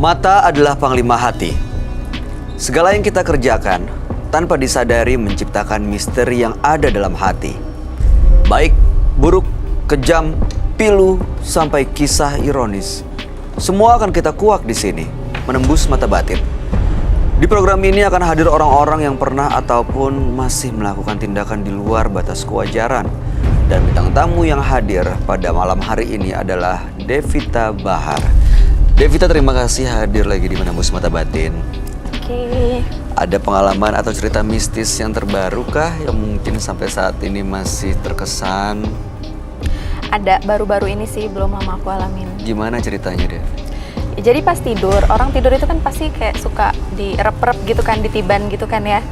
Mata adalah panglima hati. Segala yang kita kerjakan tanpa disadari menciptakan misteri yang ada dalam hati. Baik, buruk, kejam, pilu, sampai kisah ironis. Semua akan kita kuak di sini, menembus mata batin. Di program ini akan hadir orang-orang yang pernah ataupun masih melakukan tindakan di luar batas kewajaran. Dan bintang tamu yang hadir pada malam hari ini adalah Devita Bahar. Devita, terima kasih hadir lagi di Menembus Mata Batin. Oke. Ada pengalaman atau cerita mistis yang terbaru kah yang mungkin sampai saat ini masih terkesan? Ada, baru-baru ini sih, belum lama aku alamin. Gimana ceritanya, Dev? Ya, jadi pas tidur, orang tidur itu kan pasti kayak suka direp-rep gitu kan, ditiban gitu kan ya.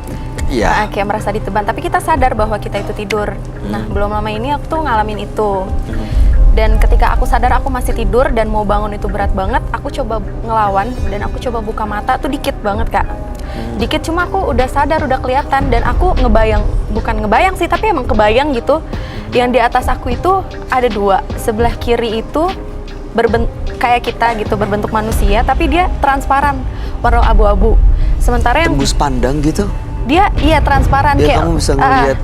Iya. Nah, kayak merasa diteban, tapi kita sadar bahwa kita itu tidur. Nah, belum lama ini aku tuh ngalamin itu. Dan ketika aku sadar aku masih tidur dan mau bangun itu berat banget, aku coba ngelawan dan aku coba buka mata tuh dikit banget, Kak. Dikit, cuma aku udah sadar, udah kelihatan, dan aku ngebayang, bukan ngebayang sih, tapi emang kebayang gitu. Yang di atas aku itu ada dua, sebelah kiri itu kayak kita gitu, berbentuk manusia, tapi dia transparan, warna abu-abu. Sementara yang Tembus pandang gitu? dia iya transparan, Dia kayak kamu bisa ngeliat.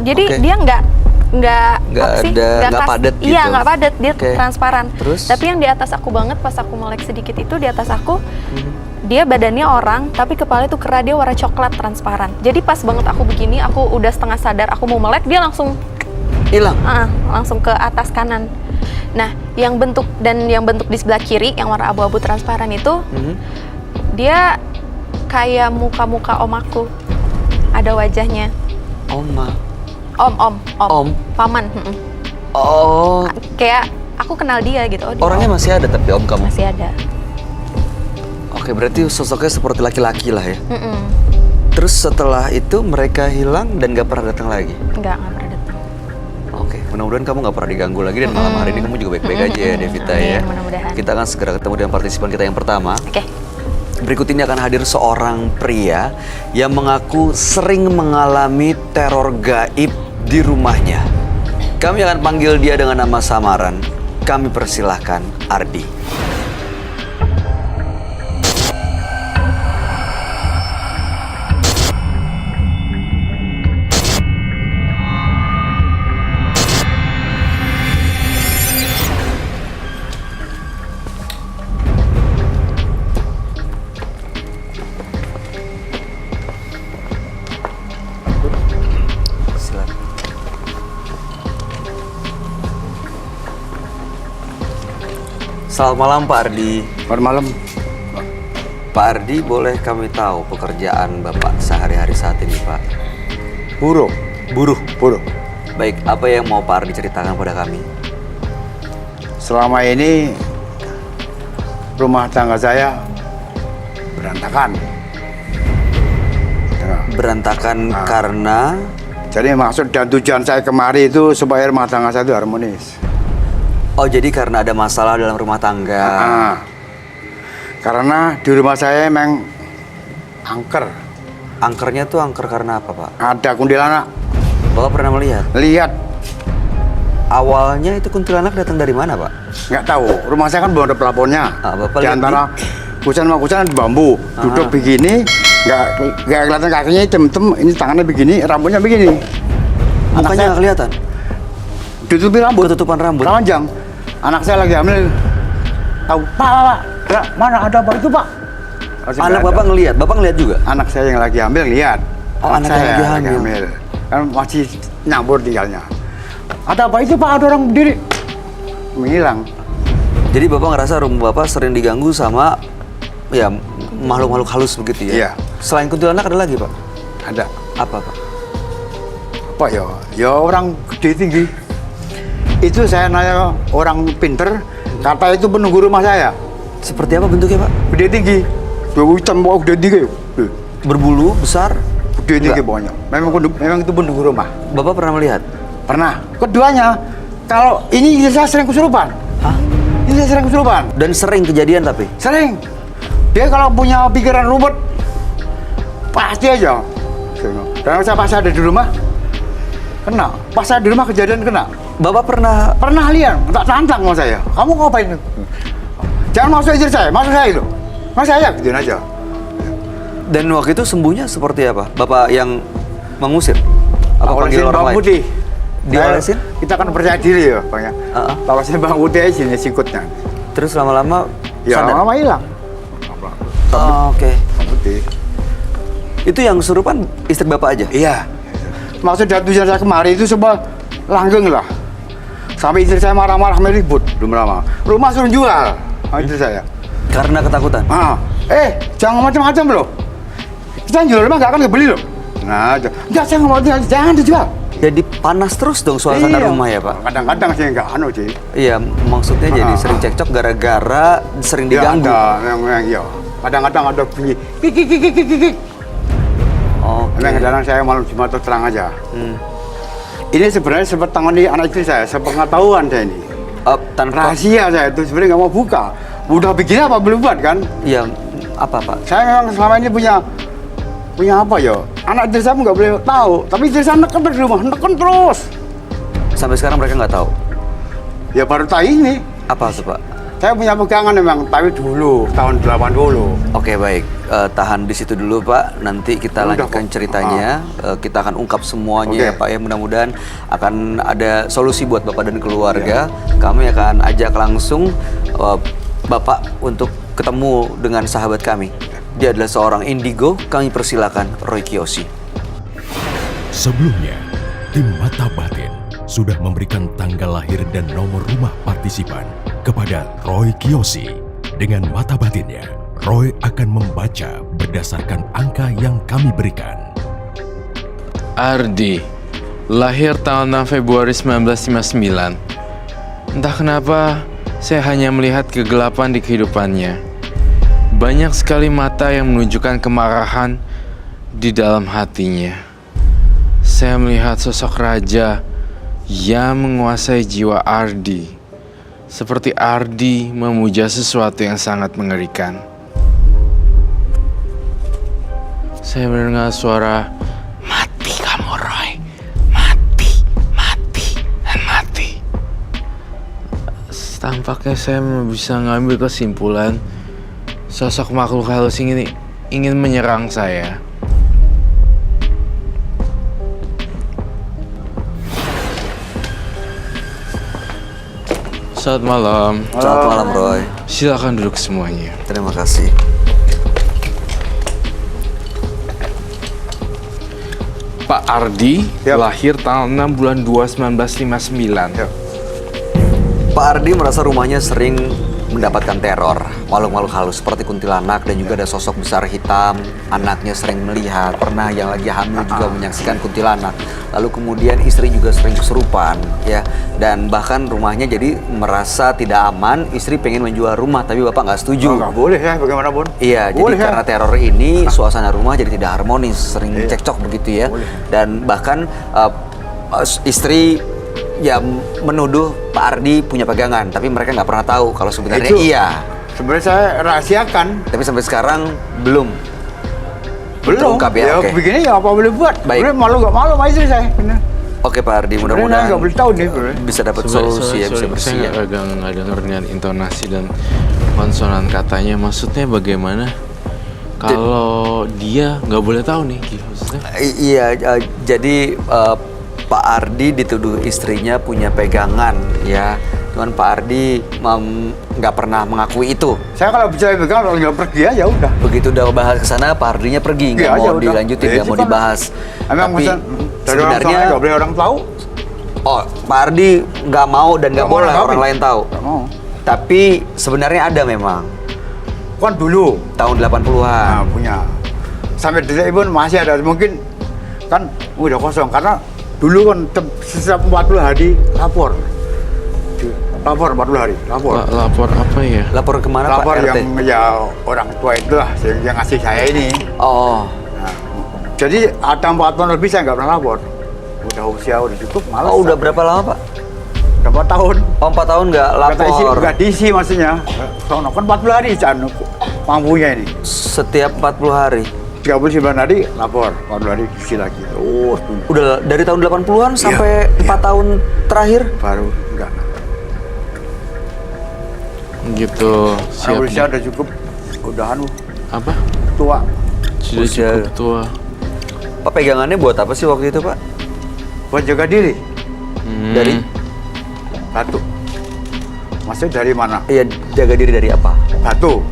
Jadi Oke. dia nggak padat gitu. Iya, nggak padat, dia Oke. transparan. Terus? Tapi yang di atas aku banget, pas aku melek sedikit itu di atas aku, dia badannya orang, tapi kepala itu kera, dia warna coklat transparan. Jadi pas banget aku begini, aku udah setengah sadar, aku mau melek, dia langsung Hilang? langsung ke atas kanan. Nah, yang bentuk di sebelah kiri, yang warna abu-abu transparan itu, dia kayak muka-muka om aku. Ada wajahnya. Oma. Om. Paman. Oh. Kayak aku kenal dia gitu. Oh, dia Orangnya masih ada tapi om kamu? masih ada. Oke, berarti sosoknya seperti laki-laki lah ya? Terus setelah itu mereka hilang dan gak pernah datang lagi? Nggak pernah datang. Oke, mudah-mudahan kamu gak pernah diganggu lagi dan malam hari ini kamu juga baik-baik aja ya, Devita ya. Amin, mudah-mudahan. Kita akan segera ketemu dengan partisipan kita yang pertama. Oke. Berikut ini akan hadir seorang pria yang mengaku sering mengalami teror gaib di rumahnya. Kami akan panggil dia dengan nama samaran. Kami persilahkan Ardi. Silakan. Selamat malam Pak Ardi. Selamat malam. Pak Ardi, boleh kami tahu pekerjaan Bapak sehari-hari saat ini, Pak? Buruh. Baik, apa yang mau Pak Ardi ceritakan pada kami? Selama ini rumah tangga saya berantakan. Ya. Berantakan karena Jadi maksud dan tujuan saya kemari itu supaya rumah tangga saya itu harmonis. oh, jadi karena ada masalah dalam rumah tangga. Karena di rumah saya memang angker. Angkernya tuh angker karena apa, Pak? Ada kuntilanak. Bapak pernah melihat? Lihat, Awalnya itu kuntilanak datang dari mana, Pak? nggak tahu. Rumah saya kan belum ada pelafonnya. Bapak Di lihat antara kucing sama kucing ada bambu. Duduk begini, nggak kelihatan kakinya hitam-hitam. Ini tangannya begini, rambutnya begini. Anak Mukanya saya nggak kelihatan? ditutupi rambut. Ketutupan rambut? Telanjang. Anak saya lagi hamil. Tahu, Pak. Ya, mana ada apa itu, Pak? Masih Anak nggak ada. Bapak ngelihat? Bapak ngelihat juga? Anak saya yang lagi hamil lihat. Oh, anak yang lagi hamil. Kan masih nyambur tinggalnya. Ada apa itu, Pak? Ada orang berdiri. Menghilang. Jadi Bapak ngerasa rumah Bapak sering diganggu sama ya makhluk-makhluk halus begitu ya? Iya. Selain kuntilanak ada lagi, Pak? Ada. Apa, Pak? Apa ya? Ya orang gede tinggi. Itu saya nanya orang pinter, kata itu penunggu rumah saya. Seperti apa bentuknya, Pak? Gede tinggi. Dua hitam, gede tinggi. Berbulu, besar? Gede tinggi Enggak. pokoknya. Memang itu penunggu rumah. Bapak pernah melihat? Pernah. Keduanya, kalau ini saya sering kesurupan. Hah? Ini saya sering kesurupan. Dan sering kejadian tapi? Sering. Dia kalau punya pikiran ruwet, pasti aja. Dan saya pas ada di rumah, kena. Pas saya di rumah kejadian kena. Bapak pernah Pernah lihat, tak tantang sama saya. Kamu ngapain? Jangan masuk istri saya, masuk saya itu. Mas saya gituin aja. Dan waktu itu sembuhnya seperti apa? Bapak yang mengusir? Apa panggil Olesin orang Bang lain? Putih. Diolesin? Kita kan percaya diri ya, Bang ya. Kalau saya Bang Putih aja sini sikutnya. Terus lama-lama Ya sadar? lama hilang. Oh, oke. Bang Putih. Itu yang kesurupan istri Bapak aja? Iya. Maksud dari tujuan saya kemarin itu semua langgeng lah. Sampai istri saya marah-marah meribut belum lama. Rumah suruh jual sama istri saya. Karena ketakutan? Jangan macam-macam loh. Kita jual rumah nggak akan kebeli loh. Nah, enggak saya nggak mau jual, jangan dijual. Jadi panas terus dong suasana rumah ya Pak? Kadang-kadang sih nggak sih. Iya, maksudnya jadi sering cekcok gara-gara sering diganggu. Ya, ada, yang iya. Kadang-kadang ada bunyi kik. Oke. Kadang-kadang saya malam Jumat terus terang aja. Ini sebenarnya sempat tangani anak istri saya, sepengetahuan saya ini. Tanpa Rahasia saya itu sebenarnya nggak mau buka. Udah begini apa belum buat kan? Iya, apa Pak? Saya memang selama ini punya apa ya? Anak istri saya nggak boleh tahu, tapi istri saya neken terus di rumah, neken terus. Sampai sekarang mereka nggak tahu. Ya baru tahu ini. Apa tuh Pak? Saya punya pegangan memang, tapi dulu tahun 80. Oke baik, tahan di situ dulu Pak. Nanti kita Udah, lanjutkan Pak. ceritanya. Kita akan ungkap semuanya ya Oke. Pak ya. Mudah-mudahan akan ada solusi buat Bapak dan keluarga. Kami akan ajak langsung Bapak untuk ketemu dengan sahabat kami. Dia adalah seorang indigo. Kami persilakan Roy Kiyoshi. Sebelumnya, tim Mata Batin sudah memberikan tanggal lahir dan nomor rumah partisipan kepada Roy Kiyoshi. Dengan mata batinnya, Roy akan membaca berdasarkan angka yang kami berikan. Ardi, lahir tanggal 6 Februari 1959. Entah kenapa, saya hanya melihat kegelapan di kehidupannya. Banyak sekali mata yang menunjukkan kemarahan di dalam hatinya. Saya melihat sosok raja yang menguasai jiwa Ardi. Seperti Ardi memuja sesuatu yang sangat mengerikan. Saya mendengar suara, "Mati kamu Roy, mati, dan mati." Tampaknya saya bisa ngambil kesimpulan sosok makhluk halus ini ingin menyerang saya. Selamat malam. Selamat malam Roy. Silakan duduk semuanya. Terima kasih. Pak Ardi Yap. lahir tanggal 6 bulan 2 1959. Yap. Pak Ardi merasa rumahnya sering mendapatkan teror, makhluk-makhluk halus seperti kuntilanak dan juga ada sosok besar hitam. Anaknya sering melihat, pernah yang lagi hamil juga menyaksikan kuntilanak. Lalu kemudian istri juga sering kesurupan, ya. Dan bahkan rumahnya jadi merasa tidak aman. Istri pengen menjual rumah, tapi bapak nggak setuju. Nggak boleh ya, bagaimanapun. Iya, jadi Boleh, ya. karena teror ini suasana rumah jadi tidak harmonis, sering cekcok begitu ya. Boleh. Dan bahkan istri ya menuduh Pak Ardi punya pegangan, tapi mereka nggak pernah tahu kalau sebenarnya Itu- iya. Sebenarnya saya rahasiakan. Tapi sampai sekarang belum Belum. terungkap ya. Oke. Begini ya apa boleh buat. Baik. Boleh malu nggak malu sama istri saya. Benar. Oke Pak Ardi, Sebenarnya mudah-mudahan nggak boleh tahu nih. Bener. bisa dapat solusi ya, bisa bersih ya. Saya nggak dengar dengan intonasi dan konsonan katanya. Maksudnya bagaimana? Kalau dia nggak boleh tahu nih, maksudnya? Iya, jadi Pak Ardi dituduh istrinya punya pegangan ya. Cuman Pak Ardi nggak pernah mengakui itu. Saya kalau bicara pegang kalau nggak pergi ya udah. Begitu udah bahas ke sana, Pak Ardinya pergi, nggak Iya aja, mau udah. dilanjutin, nggak mau Itu kan dibahas. Emang Tapi pesan dari orang sebenarnya, sana nggak boleh orang tahu. oh Pak Ardi nggak mau dan nggak Nggak mau boleh orang orang tahu. lain tahu. Nggak mau. Tapi sebenarnya ada memang Kan dulu tahun 80-an. punya. Sampai detik pun masih ada. Mungkin kan udah kosong karena dulu kan setiap 40 hari lapor. Lapor 40 hari, lapor. Lapor apa ya? Lapor kemana Lapor Pak RT? yang ya orang tua itulah yang ngasih saya ini. Oh, Nah, jadi ada 4 tahun lebih saya nggak pernah lapor. Udah usia udah cukup, malas. udah berapa lama Pak? Udah 4 tahun. Oh 4 tahun nggak lapor. Nggak diisi maksudnya. Sono kan 40 hari can mampunya ini. Setiap 40 hari. 39 hari lapor, 40 hari diisi lagi. Oh, Udah dari tahun 80-an sampai iya. 4 tahun terakhir. baru enggak. Gitu. Usia udah cukup. Udahan Apa? tua. Sudah Usia- cukup tua. Pak, pegangannya buat apa sih waktu itu, Pak? Buat jaga diri. Dari? Batu. Maksudnya dari mana? Iya, jaga diri dari apa? Batu.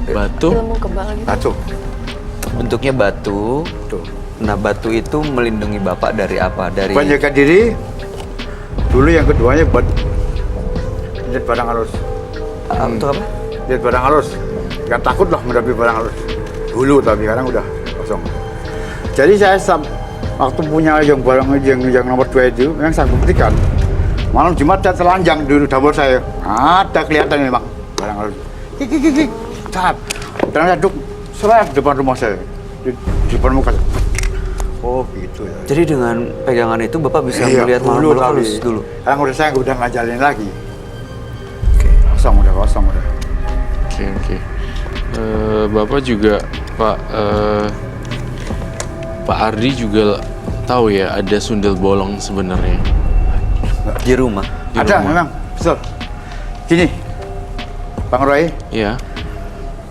Batu. Ilmu kebal gitu. Batu. Bentuknya batu. Tuh. Nah, batu itu melindungi Bapak dari apa? Dari Buat jaga diri. Dulu yang keduanya buat lihat barang halus. untuk apa? Lihat barang halus. Gak takut lah menghadapi barang halus. Dulu tapi sekarang udah kosong. Jadi saya waktu punya yang barang yang nomor 2 itu, yang saya buktikan. Malam Jumat saya telanjang di dapur saya. Ada kelihatan memang barang halus. Kik. Saat. Dan saya duduk seret depan rumah saya. Di depan muka. Oh gitu ya. Jadi dengan pegangan itu Bapak bisa Iya, melihat dulu makhluk halus tapi. dulu. Sekarang udah saya udah ngajalin lagi. Kosong udah. Oke. Bapak juga Pak Ardi juga tahu ya ada sundel bolong sebenarnya. Di rumah. Di Ada rumah. memang, betul. Gini, Bang Roy, Ya,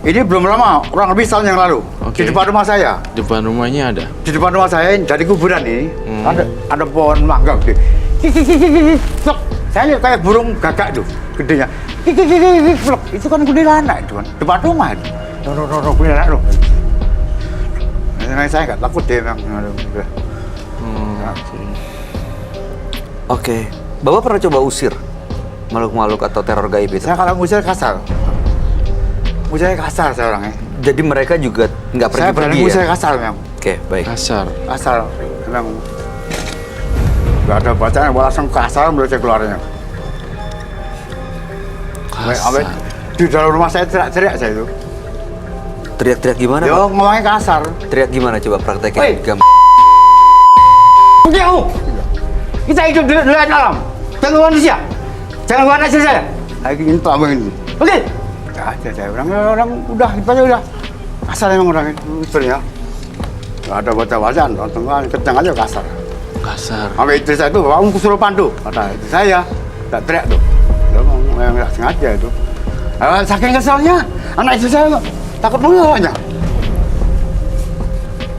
ini belum lama, kurang lebih tahun yang lalu. Oke. Di depan rumah saya, depan rumahnya ada. di depan rumah saya dari kuburan ini ada pohon mangga gede. Plok. Saya lihat kayak burung gagak tuh, gedenya. Plok. Itu kan kuntilanak itu kan, depan rumah itu. No, kuntilanak loh. Saya nggak takut deh memang. Oke. Oke. Bapak pernah coba usir makhluk-makhluk atau teror gaib itu? Saya kalau ngusir kasar. Ngusir kasar saya orangnya. Jadi mereka juga nggak Saya berani pergi-pergi ngusir ya? kasar memang. Oke, baik. Kasar. Kasar memang. Gak ada bacaan, langsung kasar menurut saya keluarnya. Sampai di dalam rumah saya teriak-teriak saya itu. Teriak-teriak gimana, Yo Pak? ngomongnya kasar. Teriak gimana? Coba praktekin. Woi. Jauh. Kita hidup di lain alam. Jangan manusia. Jangan manusia saya. Lagi ini tak begini. Oke. Gak ada saya orang udah itu aja udah. Kasar emang orang itu istrinya. Gak ada baca-bacaan, tengah kencang aja kasar. Kasar. Sampai istri saya itu, kamu kesurupan tuh. Kata istri saya, tak teriak tuh. Dia ngomong yang nggak sengaja itu. Saking keselnya, anak istri saya takut mengawanya.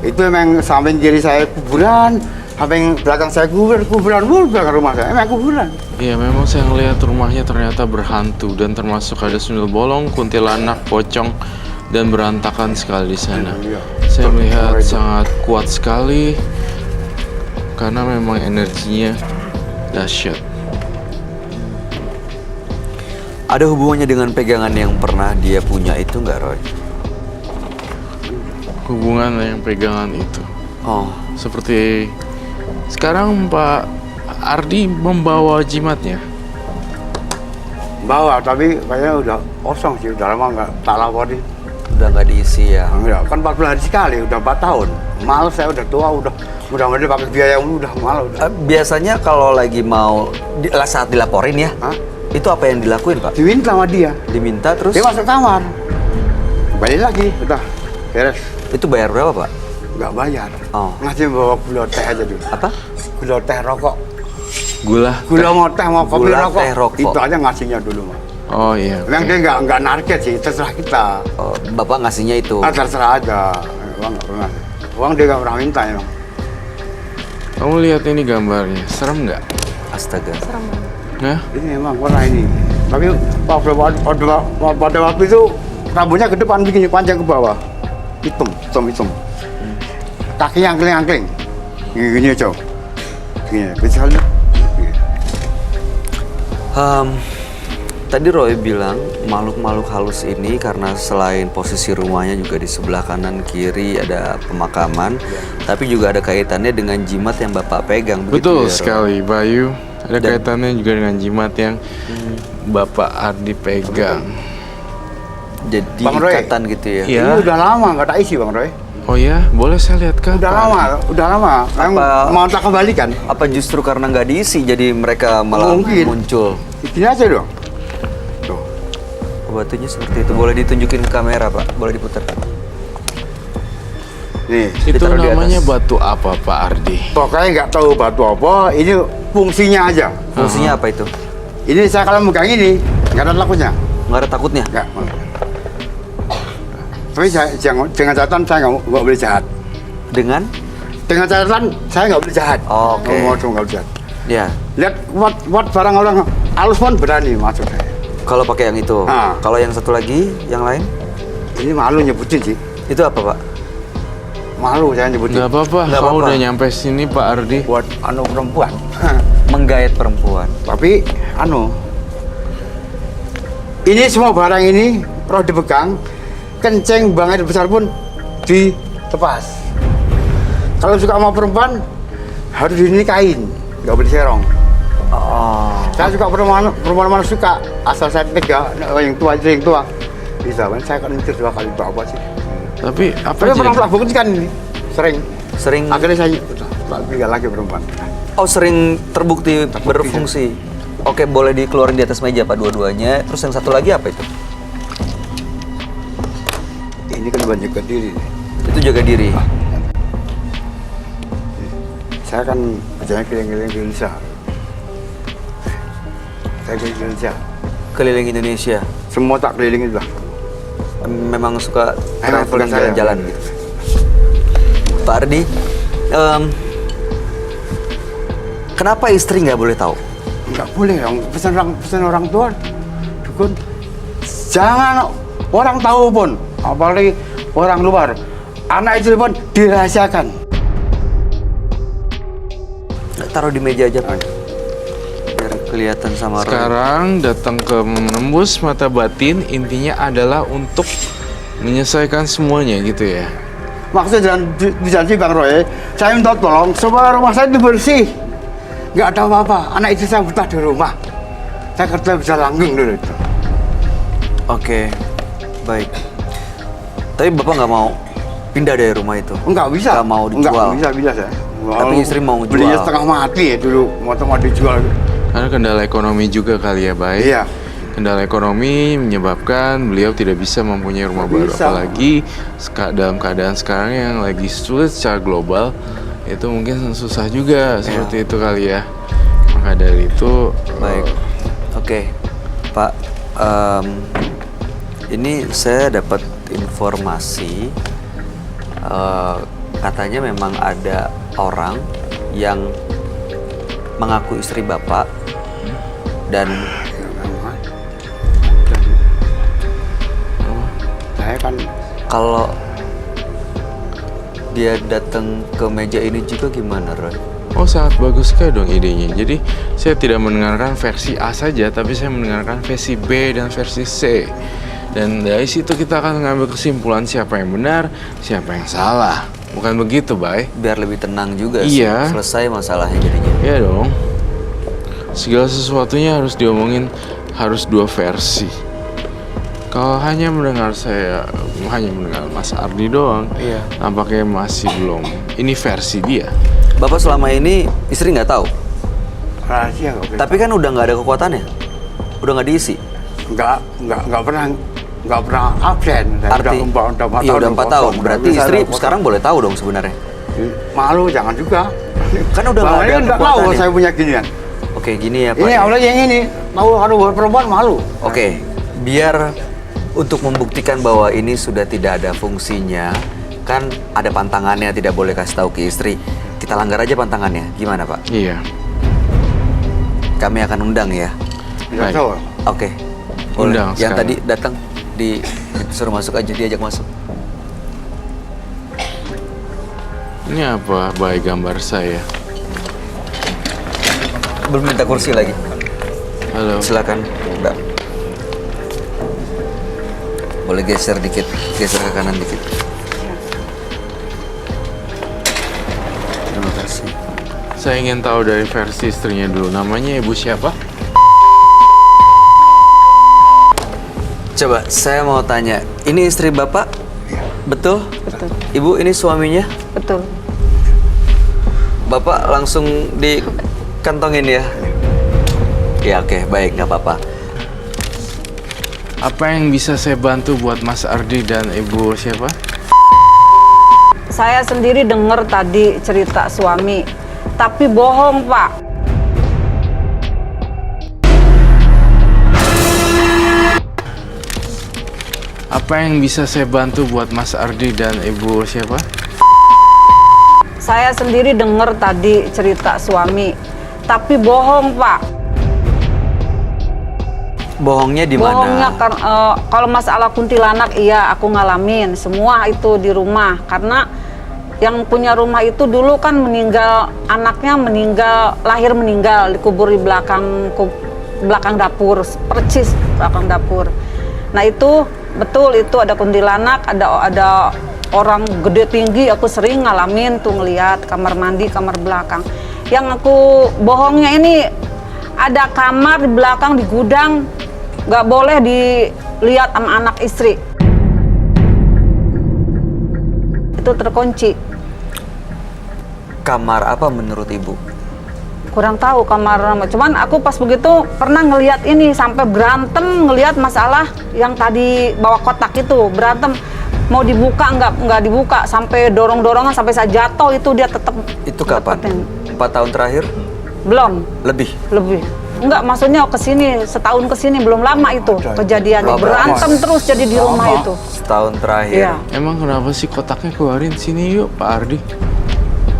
Itu memang samping kiri saya kuburan, samping belakang saya kuburan mulu belakang rumah saya, emang kuburan. Iya, memang saya ngelihat rumahnya ternyata berhantu dan termasuk ada sundel bolong, kuntilanak, pocong, dan berantakan sekali di sana. Iya. Saya Betul, melihat itu. sangat kuat sekali karena memang energinya dahsyat. Ada hubungannya dengan pegangan yang pernah dia punya itu nggak, Roy? Hubungan yang pegangan itu. Oh, Seperti sekarang Pak Ardi membawa jimatnya. Bawa, tapi kayaknya udah kosong sih, udah lama nggak tak laporin. udah nggak diisi ya. Enggak, kan 40 hari sekali, udah 4 tahun. Males saya udah tua, udah mudah-mudahan pakai biaya udah malu. Biasanya kalau lagi mau saat dilaporin ya, Hah? itu apa yang dilakuin, Pak? Diminta sama dia. Diminta terus Dia masuk kamar. Balik lagi, udah beres. itu bayar berapa, Pak? Nggak bayar. Oh. Ngasih bawa gula teh aja dulu. Apa? Gula teh rokok. Gula. Gula mau teh mau kopi Gula rokok. teh rokok. Itu aja ngasihnya dulu, Mas. Oh iya. Memang dia nggak narket sih, terserah kita. Oh, Bapak ngasihnya itu. Terserah aja. Uang nggak pernah. Uang dia nggak pernah minta emang. Kamu lihat ini gambarnya, serem nggak? Astaga. Serem banget. Nah, Ini emang warna ini. Tapi pada waktu itu rambutnya ke depan begini, panjang ke bawah. Hitam. Kakinya angkling-angkling. Gini aja. Gini, misalnya. Tadi Roy bilang makhluk-makhluk halus ini karena selain posisi rumahnya juga di sebelah kanan kiri ada pemakaman, tapi juga ada kaitannya dengan jimat yang Bapak pegang. begitu betul ya, Roy? sekali Bayu. Ada Dan- kaitannya juga dengan jimat yang Bapak Ardi pegang. Jadi Bang Roy. ikatan gitu ya. Iya. Ini udah lama nggak tak isi, Bang Roy. Oh ya, boleh saya lihat kan? Udah lama. Yang Apa- mau tak kembalikan. Apa justru karena nggak diisi jadi mereka malah Mungkin. muncul? Gini aja dong. Tuh. Batunya seperti itu. Boleh ditunjukin ke kamera, Pak? Boleh diputar? Nih, Itu Ditaruh di namanya atas. batu apa Pak Ardi? pokoknya nggak tahu batu apa. Ini fungsinya aja. Fungsinya apa itu? Ini saya kalau megang ini nggak ada takutnya. Nggak ada takutnya? Nggak. Tapi dengan catatan saya nggak boleh jahat. Dengan? Dengan catatan saya nggak boleh jahat. Oke. Nggak boleh jahat. Ya. Lihat buat barang orang halus pun berani masuk saya. Kalau pakai yang itu. Ah. Kalau yang satu lagi, yang lain? Ini malu nyebutin sih. Itu apa, Pak? Malu saya nyebutin. Nggak apa-apa, Nggak kalau apa-apa. udah nyampe sini Pak Ardi. Buat perempuan. Menggait perempuan. Tapi ini semua barang ini roh dipegang, kenceng banget besar pun dilepas. Kalau suka sama perempuan harus dinikahin, nggak boleh serong. Oh. Saya suka perempuan mana suka, asal saya pegang yang tua bisa. Saya akan mikir 2 kali apa sih. Tapi apa Tapi pernah jadi? bukti kan ini sering. Sering. Akhirnya saya tak pilih lagi perempuan. Oh, sering terbukti berfungsi. Oke, boleh dikeluarin di atas meja, Pak, dua-duanya. Terus yang satu lagi apa itu? Ini kan menjaga diri. Itu jaga diri. Saya kan berjalan keliling-keliling di Indonesia. Saya keliling Indonesia. Keliling Indonesia. Semua tak kelilingin lah. Memang suka Emang traveling tugas saya. jalan-jalan gitu. Pak Ardi, kenapa istri nggak boleh tahu? Nggak boleh dong, pesan orang tua, dukun. Jangan orang tahu pun, apalagi orang luar. Anak itu pun dirahasiakan. Taruh di meja aja, Pak. Biar kelihatan sama orang. Sekarang datang ke menembus mata batin, intinya adalah untuk menyelesaikan semuanya gitu ya. Maksudnya dijanji Bang Roy, saya minta tolong supaya rumah saya itu bersih. Nggak ada apa-apa, anak itu saya betah di rumah. Saya kerja bisa langgeng dulu itu. Oke, baik. Tapi Bapak nggak mau pindah dari rumah itu? Enggak bisa. Nggak mau dijual? Enggak bisa saya. Tapi istri mau jual? Belinya setengah mati ya dulu, mau dijual. Karena kendala ekonomi juga kali ya, Bay. Iya. Kendala ekonomi menyebabkan beliau tidak bisa mempunyai rumah Nggak baru. bisa. Apalagi dalam keadaan sekarang yang lagi sulit secara global, itu mungkin susah juga seperti itu kali ya. Maka dari itu, Baik. Oke, Pak. Ini saya dapat informasi katanya memang ada orang yang mengaku istri Bapak dan Saya kan kalau dia datang ke meja ini juga gimana, Roy? oh sangat bagus sekali dong idenya. Jadi saya tidak mendengarkan versi A saja, tapi saya mendengarkan versi B dan versi C. Dan dari situ kita akan mengambil kesimpulan siapa yang benar, siapa yang salah. Bukan begitu, Bay? Biar lebih tenang juga Iya. selesai masalahnya jadinya. Iya dong. Segala sesuatunya harus diomongin, harus 2 versi. Kalau hanya mendengar Mas Ardi doang, Iya. nampaknya masih belum. Ini versi dia. Bapak selama ini istri nggak tahu, rahasia nggak boleh. tapi kan udah nggak ada kekuatannya, udah nggak diisi. nggak pernah absen. Saya Arti, udah 4 iya tahun. udah 4 tahun. Berarti Saya istri udah potong. sekarang boleh tahu dong sebenarnya. Malu jangan juga. Kan udah nggak ada nggak tahu kekuatannya. saya punya ginian. Oke, gini ya Pak. Ini awalnya yang ini tahu buat perempuan malu. Oke, biar untuk membuktikan bahwa ini sudah tidak ada fungsinya, kan ada pantangannya, tidak boleh kasih tahu ke istri. Kita langgar aja pantangannya. Gimana Pak? Iya. Kami akan undang ya. Tidak Baik. tahu. Oke. Boleh. Undang Yang sekarang. tadi datang disuruh masuk aja, diajak masuk. Ini apa, Bay, gambar saya? Belum minta kursi lagi. Halo. Silakan, Mbak. Boleh geser dikit, geser ke kanan dikit. Terima kasih. Saya ingin tahu dari versi istrinya dulu. Namanya Ibu siapa? Coba, saya mau tanya, ini istri Bapak? Betul? Betul. Ibu, ini suaminya? Betul. Bapak langsung dikantongin ya? Ya oke, baik, nggak apa-apa. Apa yang bisa saya bantu buat Mas Ardi dan Ibu siapa? Saya sendiri dengar tadi cerita suami, tapi bohong, Pak. Apa Apa yang bisa saya bantu buat Mas Ardi dan Ibu siapa? Saya sendiri dengar tadi cerita suami, tapi bohong Pak. Bohongnya di mana? Bohongnya kalau masalah kuntilanak iya aku ngalamin semua itu di rumah karena yang punya rumah itu dulu kan meninggal, anaknya meninggal, lahir meninggal, dikubur di belakang dapur, percis belakang dapur. Nah itu betul itu ada kuntilanak, ada orang gede tinggi, aku sering ngalamin tuh ngeliat kamar mandi, kamar belakang. Yang aku bohongnya ini ada kamar di belakang di gudang, nggak boleh dilihat sama anak istri. Itu terkunci. Kamar apa menurut ibu? Kurang tahu kamar, cuman aku pas begitu pernah ngelihat ini sampai berantem ngelihat masalah yang tadi bawa kotak itu berantem mau dibuka nggak dibuka sampai dorong-dorongan sampai saya jatuh itu dia tetap. Itu kapan? 4 tahun terakhir? Belum. Lebih? Enggak, maksudnya kesini setahun kesini belum lama itu kejadiannya berantem terus jadi di rumah itu. Setahun terakhir. Iya. Emang kenapa sih kotaknya keluarin sini yuk Pak Ardi?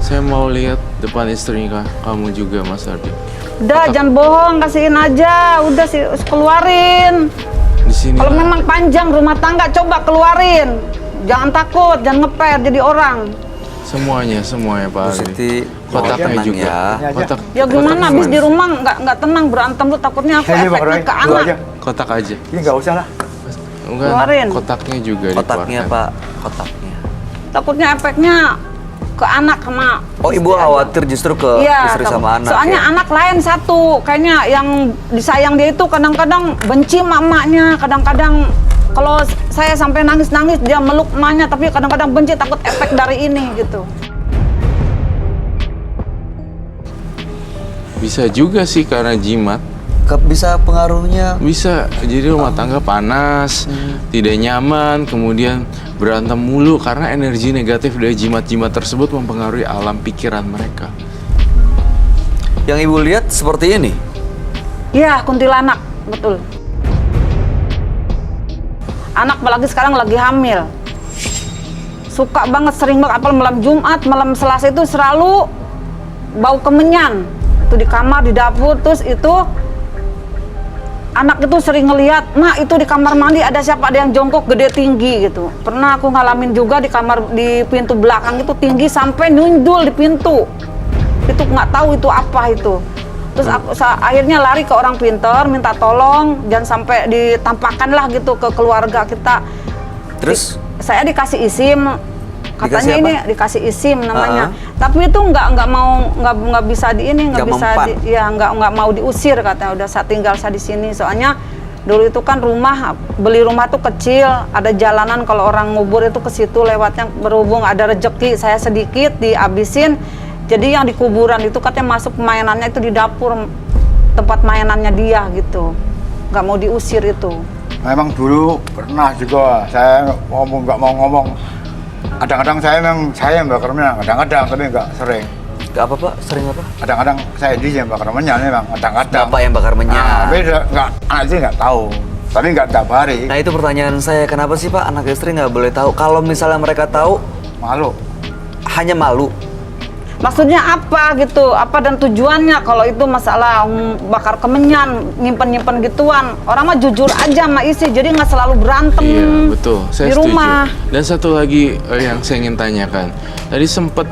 Saya mau lihat depan istrinya kamu juga Mas Ardi. Udah jangan bohong, kasihin aja. Udah sih keluarin. Di sini. Kalau memang panjang rumah tangga coba keluarin. Jangan takut, jangan ngeper jadi orang. Semuanya Pak Bu Ardi. Siti, Kotaknya tenang juga. ya. Kotak. Ya gimana habis di rumah nggak tenang berantem tuh takutnya apa Saya Pak efeknya Roy, ke dua anak. aja. Kotak aja. Ini nggak usah lah. Enggak. Keluarin. Kotaknya juga Kotaknya dikeluarkan. Pak, kotaknya. Takutnya efeknya ke anak sama Oh ibu khawatir justru ke iya, istri sama anak soalnya ya? anak lain satu, kayaknya yang disayang dia itu kadang-kadang benci mamanya, kadang-kadang kalau saya sampai nangis-nangis dia meluk emaknya, tapi kadang-kadang benci takut efek dari ini gitu. Bisa juga sih karena jimat. Bisa pengaruhnya Bisa, jadi rumah tangga panas, tidak nyaman, kemudian berantem mulu karena energi negatif dari jimat-jimat tersebut mempengaruhi alam pikiran mereka. yang ibu lihat seperti ini. Iya, kuntilanak, betul. Anak apalagi sekarang lagi hamil. Suka banget, sering banget, apalagi malam Jumat, malam Selasa itu selalu bau kemenyan. Itu di kamar, di dapur, terus itu anak itu sering ngelihat, "Mak, itu di kamar mandi ada siapa, ada yang jongkok gede tinggi," gitu. Pernah aku ngalamin juga di kamar, di pintu belakang itu tinggi sampai nundul di pintu. Itu nggak tahu itu apa itu. Terus aku akhirnya lari ke orang pintar, minta tolong, jangan sampai ditampakkan lah gitu ke keluarga kita. Terus Saya dikasih isim, katanya Dikasih apa? ini dikasih isim namanya. Tapi itu nggak bisa di ini, nggak Nggak bisa mempan. nggak mau diusir katanya. Udah saya tinggal saya di sini. Soalnya dulu itu kan beli rumah tuh kecil, ada jalanan kalau orang ngubur itu ke situ lewatnya, berhubung ada rezeki saya sedikit dihabisin. Jadi yang di kuburan itu katanya masuk mainannya itu di dapur, tempat mainannya dia gitu. Nggak mau diusir itu. Memang dulu pernah juga saya nggak mau ngomong. Kadang-kadang saya bakar minyak, kadang-kadang tapi nggak sering. Gak apa Pak? Sering apa? Kadang-kadang saya di yang bakar minyak memang kadang-kadang. Bapak yang bakar minyak. Tapi anak istri nggak tahu. Tapi nggak tiap hari. Nah itu pertanyaan saya, kenapa sih Pak anak istri nggak boleh tahu? Kalau misalnya mereka tahu, Malu. hanya malu. Maksudnya apa gitu? Apa dan tujuannya kalau itu masalah bakar kemenyan, nyimpen gituan? Orang mah jujur aja sama istri, jadi nggak selalu berantem Iya, betul. Saya di setuju. rumah. Dan satu lagi yang saya ingin tanyakan. Tadi sempat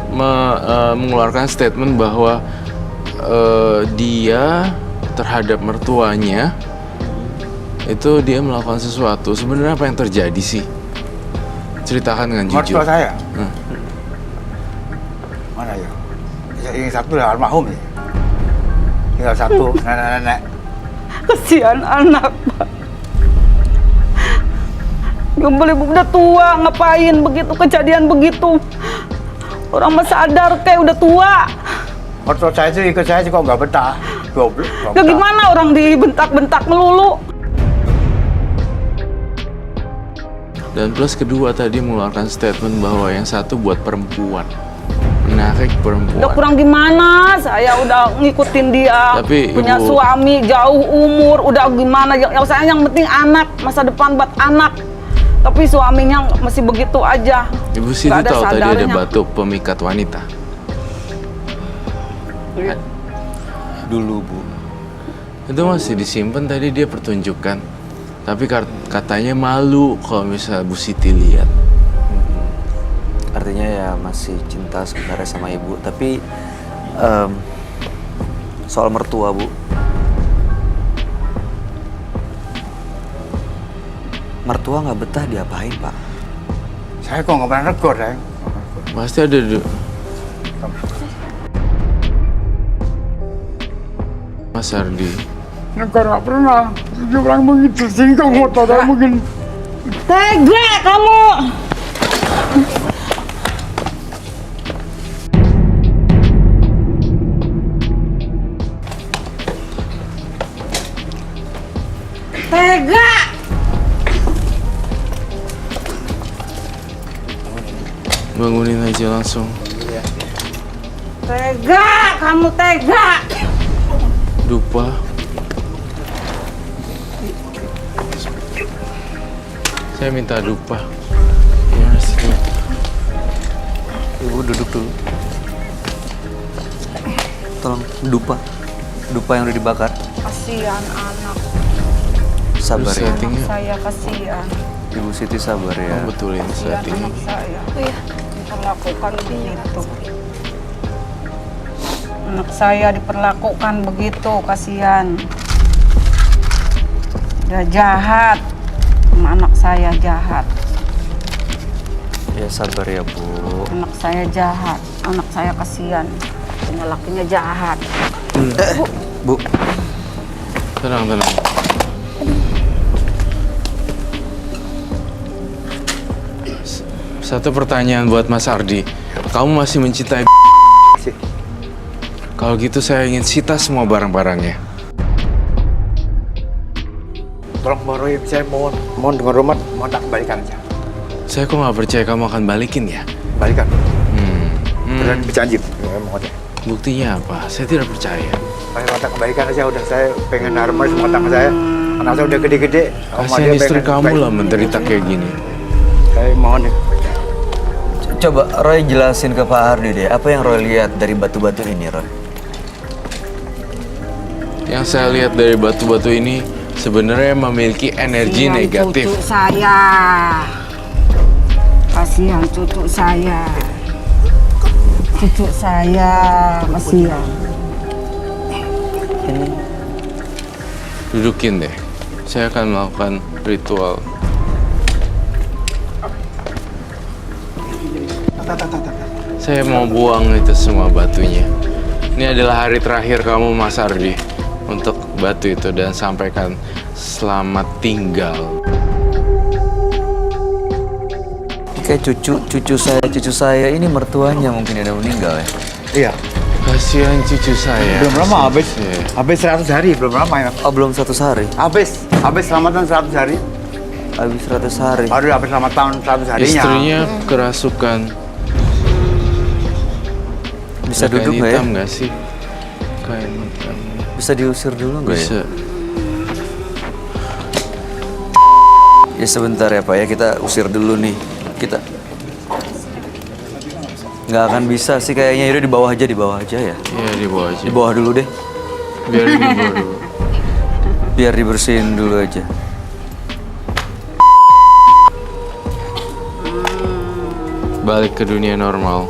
mengeluarkan statement bahwa dia terhadap mertuanya itu dia melakukan sesuatu. Sebenarnya apa yang terjadi sih? Ceritakan dengan jujur. Mertua saya. Hmm. Mana ya? Yang satu lah almarhum ya. Tinggal satu nenek-nenek. Kesian anak, Pak. Yang udah tua, ngapain begitu kejadian begitu? Orang mah sadar kayak udah tua. Mertua saya itu ikut saya juga nggak betah. Goblok. Ya gimana orang dibentak-bentak melulu? Dan plus kedua tadi mengeluarkan statement bahwa yang satu buat perempuan. Menarik perempuan. Udah kurang gimana? Saya udah ngikutin dia. Tapi, punya Ibu- suami, jauh umur, udah gimana? Yang saya yang penting anak, masa depan buat anak. Tapi suaminya masih begitu aja. Ibu Siti Nggak ada tahu tadi ada sadarnya. batu pemikat wanita. Dulu, Bu. Itu masih disimpan tadi dia pertunjukan. Tapi katanya malu kalau misalnya Bu Siti lihat. Artinya ya masih cinta sebenarnya sama ibu. Tapi soal mertua, Bu. Mertua nggak betah diapain, Pak? Saya kok nggak pernah negor, saya. Pasti ada Mas Ardi. Negor nggak pernah. Dia bilang begitu, singkong motor saya mungkin. Tega kamu! Tega! Bangunin aja langsung. Tega! Kamu tega! Dupa. Saya minta dupa. Gimana sih? Ibu duduk dulu. Tolong dupa. Dupa yang udah dibakar. Kasihan anak. Sabar ya. Settingnya. Saya kasihan. Ibu Siti sabar ya. Betulin Kasihan settingnya. anak saya. Oh iya. Diperlakukan begitu. Anak saya diperlakukan begitu, kasihan. Dia jahat. Sama anak saya jahat. Ya sabar ya, Bu. Anak saya jahat. Anak saya kasihan. Punya lakinya jahat. Bu, Tenang, tenang. Satu pertanyaan buat Mas Ardi. Kamu masih mencintai Sih. Kalau gitu saya ingin sita semua barang-barangnya. Tolong Bang Roy, saya mohon dengan hormat, mohon tak kembalikan aja. Saya kok nggak percaya kamu akan balikin ya? Kembalikan. Hmm. Dan berjanji. Ya, mohon aja. Buktinya apa? Saya tidak percaya. Saya mau tak kembalikan aja, udah saya pengen harmonis sama tangga saya. Anak saya udah gede-gede. sama Kasihan dia istri pengen kamu baik. lah menderita kayak gini. Saya mohon ya. coba Roy jelasin ke Pak Ardi deh. Apa yang Roy lihat dari batu-batu ini, Roy? Yang saya lihat dari batu-batu ini sebenarnya memiliki energi Kasihan negatif. Cucu saya. Kasihan cucu saya. Cucu saya kasihan. Ini Dudukin deh. Saya akan melakukan ritual. Saya mau buang itu semua batunya. Ini adalah hari terakhir kamu, Mas Ardi, untuk batu itu dan sampaikan selamat tinggal. kayak cucu saya ini mertuanya mungkin ada meninggal ya. Iya. Kasihan cucu saya. Belum lama habis. Iya. Habis 100 hari, belum lama ya. Oh, belum 100 hari. Habis selamatan 100 hari. Habis 100 hari. Baru habis selamatan 100 harinya. Istrinya kerasukan. Bisa Ada kain duduk nggak ya? hitam nggak sih? Kain hitam. Bisa diusir dulu nggak ya? Bisa. Ya sebentar ya Pak ya, kita usir dulu nih. Kita nggak akan bisa sih kayaknya. Yaudah di bawah aja ya. Iya, di bawah aja. Di bawah dulu deh. Biar di bawah dulu. Biar dibersihin dulu aja. Balik ke dunia normal.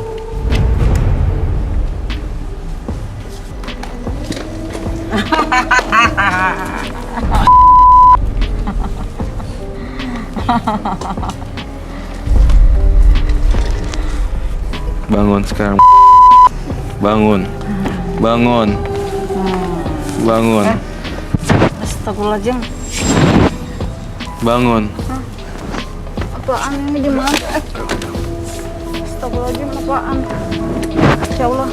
Bangun sekarang. Bangun. Bangun. Bangun. Astagfirullahaladzim. Bangun. Apaan ini gimana? Astagfirullahaladzim, apaan? Ya Allah.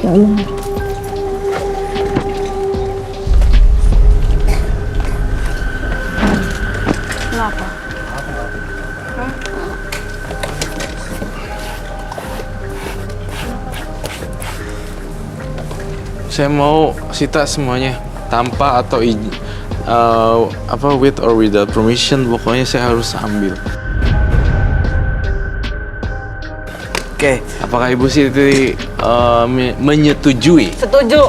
Ya Allah. Kenapa? Saya mau sita semuanya. tanpa atau with or without permission, pokoknya saya harus ambil. Oke, Apakah Ibu Siti menyetujui? Setuju.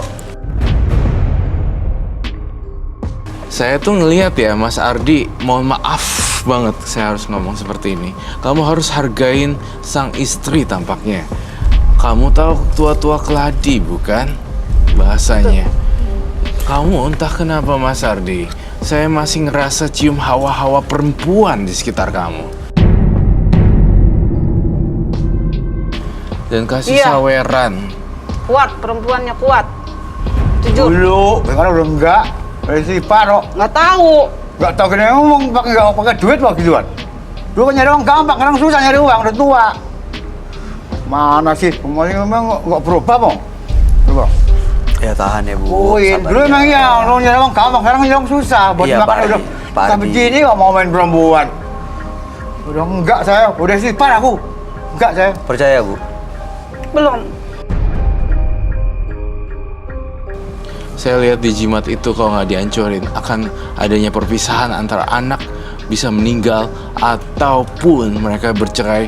Saya tuh ngelihat ya, Mas Ardi, mohon maaf banget saya harus ngomong seperti ini. Kamu harus hargain sang istri tampaknya. Kamu tahu tua-tua keladi, bukan? Bahasanya. Kamu entah kenapa, Mas Ardi, saya masih ngerasa cium hawa-hawa perempuan di sekitar kamu. Dan kasih Iya. saweran. Kuat, perempuannya kuat. Setuju. Dulu, sekarang udah enggak. Dari si Paro, Nggak tahu. nggak tahu kena ngomong, nggak pakai duit waktu gituan. Dulu kan nyari uang gampang, sekarang susah nyari uang, udah tua. Mana sih, semuanya memang nggak berubah, Bang. Coba. ya tahan ya Bu. Oh iya, Sabar dulu ya. emang iya, orang nyari uang gampang, sekarang nyari uang susah. Buat Iya, makan Pak udah, Ardi, Pak kita Ardi. begini kok mau main perempuan. Udah enggak saya, udah sifat aku. Enggak saya. Percaya Bu? Belum. Saya lihat di jimat itu kalau nggak dihancurin akan adanya perpisahan antara anak bisa meninggal ataupun mereka bercerai.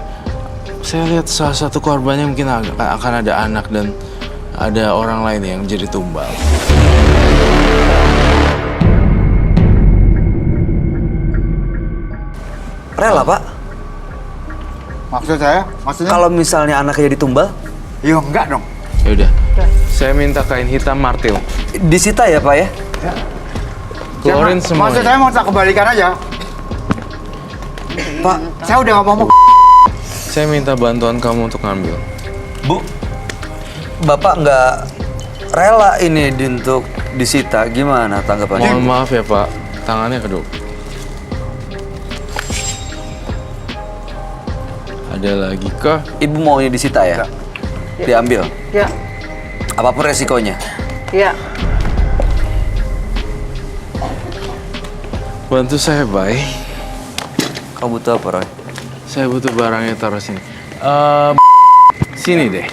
Saya lihat salah satu korbannya mungkin akan ada anak dan ada orang lain yang menjadi tumbal. Rela Pak? Maksud saya, maksudnya Kalau misalnya anaknya ditumbal, iya enggak dong. Ya udah, saya minta kain hitam martil. disita ya Pak ya? Keluarin semua. Maksud saya mau tak kembalikan aja. Pak, Saya udah nggak mau. Saya minta bantuan kamu untuk ngambil. Bu, Bapak nggak rela ini untuk disita, gimana tanggapannya? Mohon maaf ya Pak, tangannya kedok. Ada lagi kah? Ibu maunya disita ya? Diambil, Ya. apapun resikonya. Ya. Bantu saya, Bay. Kamu butuh apa, Roy? Saya butuh barangnya taruh sini. Sini deh.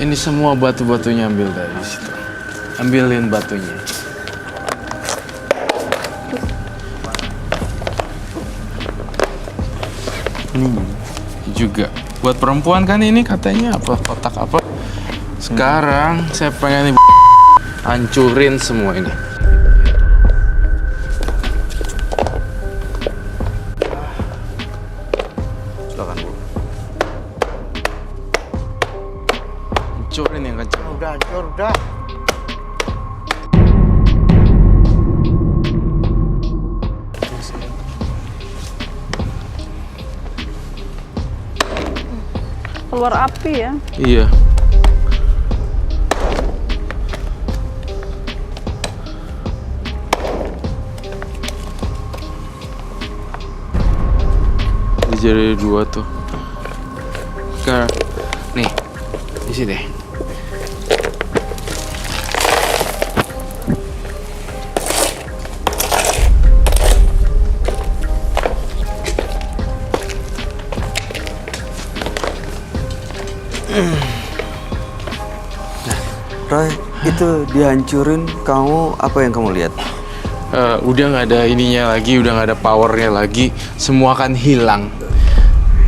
Ini semua batu-batunya ambil dari situ. Ambilin batunya. Ini juga buat perempuan kan ini katanya apa kotak apa? Sekarang saya pengen hancurin semua ini. Silakan, Bu. Hancurin yang kencang. Udah hancur, udah. Keluar api ya. Iya. Jadi dua tuh. Sekarang, nih, isi deh. Roy, itu dihancurin, kamu apa yang kamu lihat? Udah nggak ada ininya lagi, udah nggak ada powernya lagi, semua akan hilang.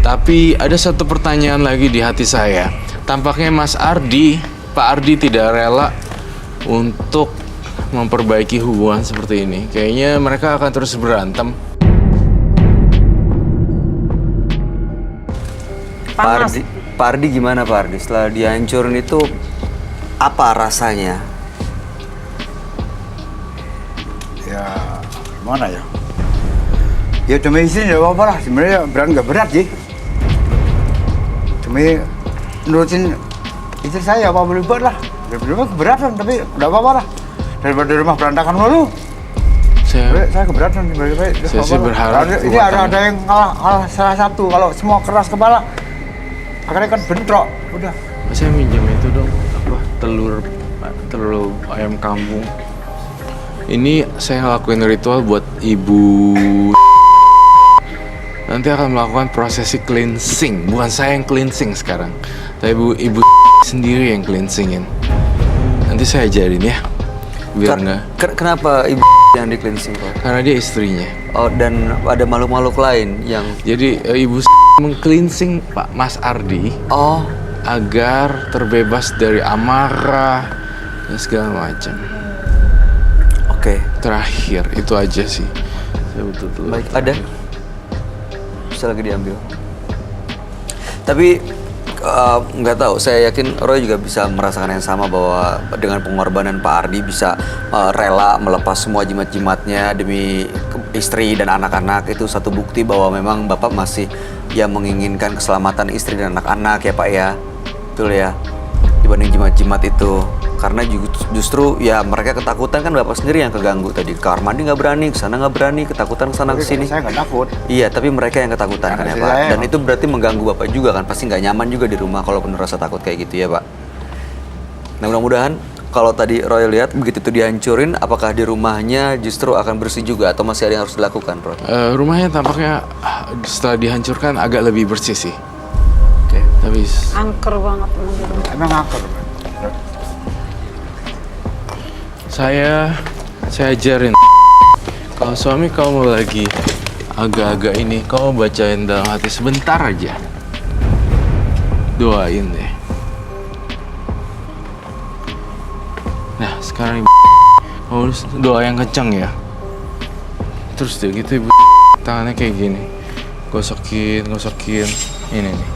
Tapi ada satu pertanyaan lagi di hati saya. Tampaknya Mas Ardi, Pak Ardi tidak rela untuk memperbaiki hubungan seperti ini. Kayaknya mereka akan terus berantem. Panas. Pak Ardi gimana Pak Ardi? Setelah dihancurin itu apa rasanya? Ya, gimana ya? Ya demi istri nggak apa-apa lah, sebenarnya berat nggak berat sih. Demi nurutin istri saya apa boleh buat lah. Daripada keberatan, tapi nggak apa-apa lah. Daripada di rumah berantakan mulu. Saya keberatan, baik-baik. Saya sih berharap Ini ada yang ngalah salah satu. Kalau semua keras kepala, akhirnya kan bentrok. Udah. Saya minjem itu dong, apa telur ayam kampung. Ini saya ngelakuin ritual buat ibu. nanti akan melakukan prosesi cleansing. Bukan saya yang cleansing sekarang, tapi ibu sendiri yang cleansingin. Nanti saya ajarin ya, biar nggak. Kenapa ibu yang di cleansing, Pak? Karena dia istrinya. Oh, dan ada makhluk-makhluk lain yang... Jadi ibu meng-cleansing Pak Mas Ardi Oh, agar terbebas dari amarah dan segala macam. oke. Terakhir itu aja sih. Saya betul-betul. Baik, ada? Bisa lagi diambil. Tapi nggak tahu, saya yakin Roy juga bisa merasakan yang sama, bahwa dengan pengorbanan Pak Ardi bisa rela melepas semua jimat-jimatnya demi istri dan anak-anak. Itu satu bukti bahwa memang Bapak masih ya menginginkan keselamatan istri dan anak-anak ya Pak ya. Betul ya, dibanding jimat-jimat itu. Karena justru ya mereka ketakutan, kan Bapak sendiri yang keganggu tadi. Kamar mandi nggak berani, kesana nggak berani, ketakutan kesana kesini. Saya nggak takut. Iya, tapi mereka yang ketakutan kan ya Karena Pak. saya Dan emang. itu berarti mengganggu Bapak juga kan. Pasti nggak nyaman juga di rumah kalau penuh rasa takut kayak gitu ya Pak. Nah mudah-mudahan kalau tadi Roy lihat begitu itu dihancurin, apakah di rumahnya justru akan bersih juga atau masih ada yang harus dilakukan, Roy? Rumahnya tampaknya setelah dihancurkan agak lebih bersih sih. Oke. Tapi Angker banget emang di rumah. Emang angker. saya ajarin. Kalau suami kamu lagi agak-agak ini, kamu bacain dalam hati sebentar aja. Doain deh. Nah, sekarang ibu kamu doa yang kencang ya. Terus deh gitu ibu tangannya kayak gini. Gosokin. Ini nih.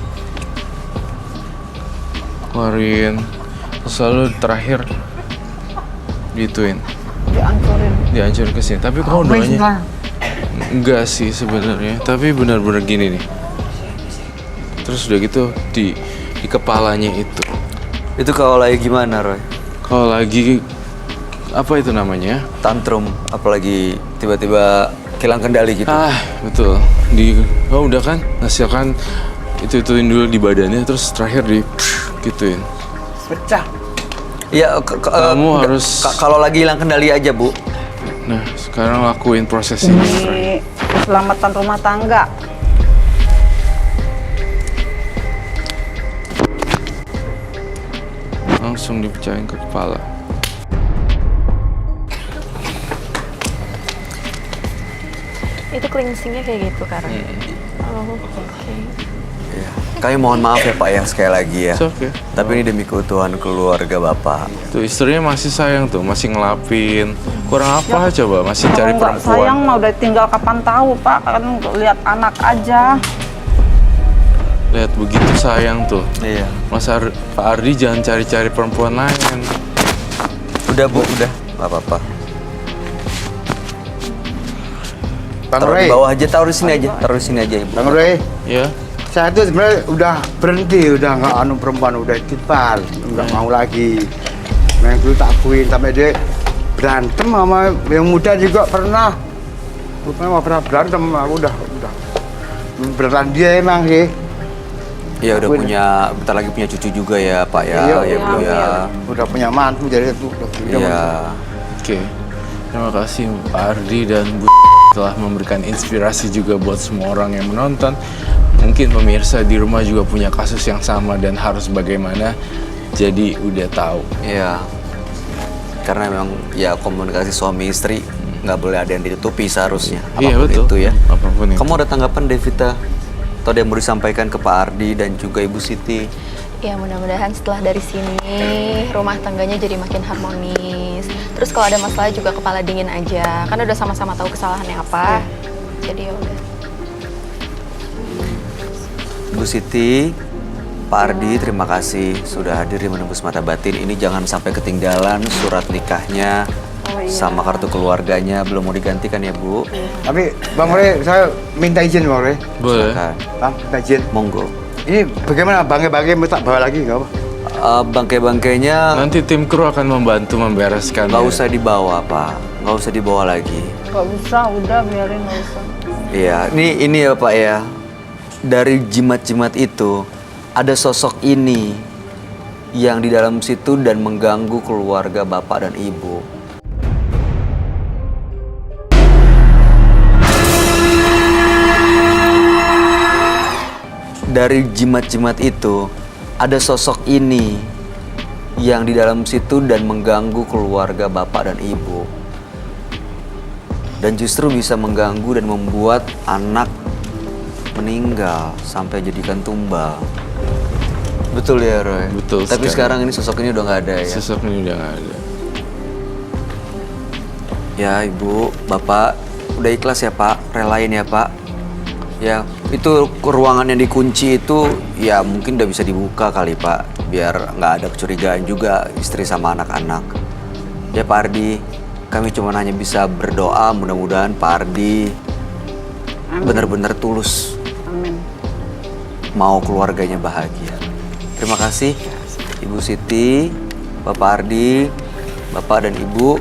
Keluarin. Terus lalu terakhir gituin. Dihancurin ke sini. Tapi kalau doanya enggak sih sebenarnya, tapi benar-benar gini nih. Terus udah gitu di kepalanya itu. Itu kalau lagi gimana, Roy? Kalau lagi apa itu namanya? Tantrum, apalagi tiba-tiba hilang kendali gitu. Betul. Udah kan hasilkan ituin dulu di badannya, terus terakhir gituin. Pecah. Iya, Kamu harus kalau lagi hilang kendali aja, Bu. Nah, sekarang lakuin proses ini. Ini keselamatan rumah tangga. Langsung dipecahin ke kepala. Itu cleansingnya kayak gitu kan? Oh, oke. Iya. Kami mohon maaf ya Pak ya, sekali lagi ya. It's okay. Tapi ini demi keutuhan keluarga Bapak. Tuh istrinya masih sayang tuh, masih ngelapin. Kurang apa coba? Masih cari Kalau nggak perempuan. sayang mah udah tinggal kapan tahu Pak, kan lihat anak aja. Lihat begitu sayang tuh. Iya. Pak Ardi jangan cari-cari perempuan lain. Udah Bu, udah. Nggak apa-apa. Bang Taruh Roy, di bawah aja, taruh di sini aja. Taruh di sini aja Ibu. Bang Roy, Ya. saya tuh sebenarnya udah berhenti, udah nggak perempuan, udah istighfar, nggak mau lagi. Yang dulu tak akuin sampai dia berantem sama yang muda juga pernah. Pernah berantem, aku udah beneran dia emang sih. Iya udah punya, bentar lagi punya cucu juga ya Pak ya. Iya, Ya Bu ya. Udah punya mantu jadi itu. Iya. Oke. Terima kasih Pak Ardi dan Bu telah memberikan inspirasi juga buat semua orang yang menonton. Mungkin pemirsa di rumah juga punya kasus yang sama dan harus bagaimana. Jadi udah tahu. Iya. Karena memang ya komunikasi suami istri nggak boleh ada yang ditutupi seharusnya. Iya, Apapun betul. itu ya. Apapun itu. Kamu ada tanggapan Devita? Atau ada yang mau disampaikan ke Pak Ardi dan juga Ibu Siti? Ya mudah-mudahan setelah dari sini rumah tangganya jadi makin harmonis. Terus kalau ada masalah juga kepala dingin aja. Kan udah sama-sama tahu kesalahannya apa. Jadi ya udah. Bu Siti, Pak Ardi, terima kasih sudah hadir di Menembus Mata Batin. Ini jangan sampai ketinggalan surat nikahnya sama kartu keluarganya. Belum mau digantikan ya Bu? Tapi Bang Roy, saya minta izin Bang Roy. Boleh. Silakan. Bang, minta izin. Monggo. Ini bagaimana bangke-bangke mau tak bawa lagi nggak apa? Bangkai-bangkainya Nanti tim kru akan membantu membereskan. nggak usah dibawa Pak, nggak usah dibawa lagi. Gak usah, udah biarin gak usah. Iya, ini ya Pak ya. Dari jimat-jimat itu ada sosok ini yang di dalam situ dan mengganggu keluarga Bapak dan Ibu. dari jimat-jimat itu ada sosok ini yang di dalam situ dan mengganggu keluarga bapak dan ibu. Dan justru bisa mengganggu dan membuat anak meninggal sampai jadikan tumbal. Betul ya, Roy? Betul Tapi sekali. sekarang ini sosok ini udah nggak ada ya? Sosok ini udah nggak ada. Ya ibu, bapak udah ikhlas ya pak, relain ya pak. Ya itu ruangan yang dikunci itu ya mungkin udah bisa dibuka kali pak, biar nggak ada kecurigaan juga istri sama anak-anak. Ya Pak Ardi, kami cuma hanya bisa berdoa mudah-mudahan Pak Ardi benar-benar tulus Amin. mau keluarganya bahagia. Terima kasih Ibu Siti, Bapak Ardi, Bapak dan Ibu.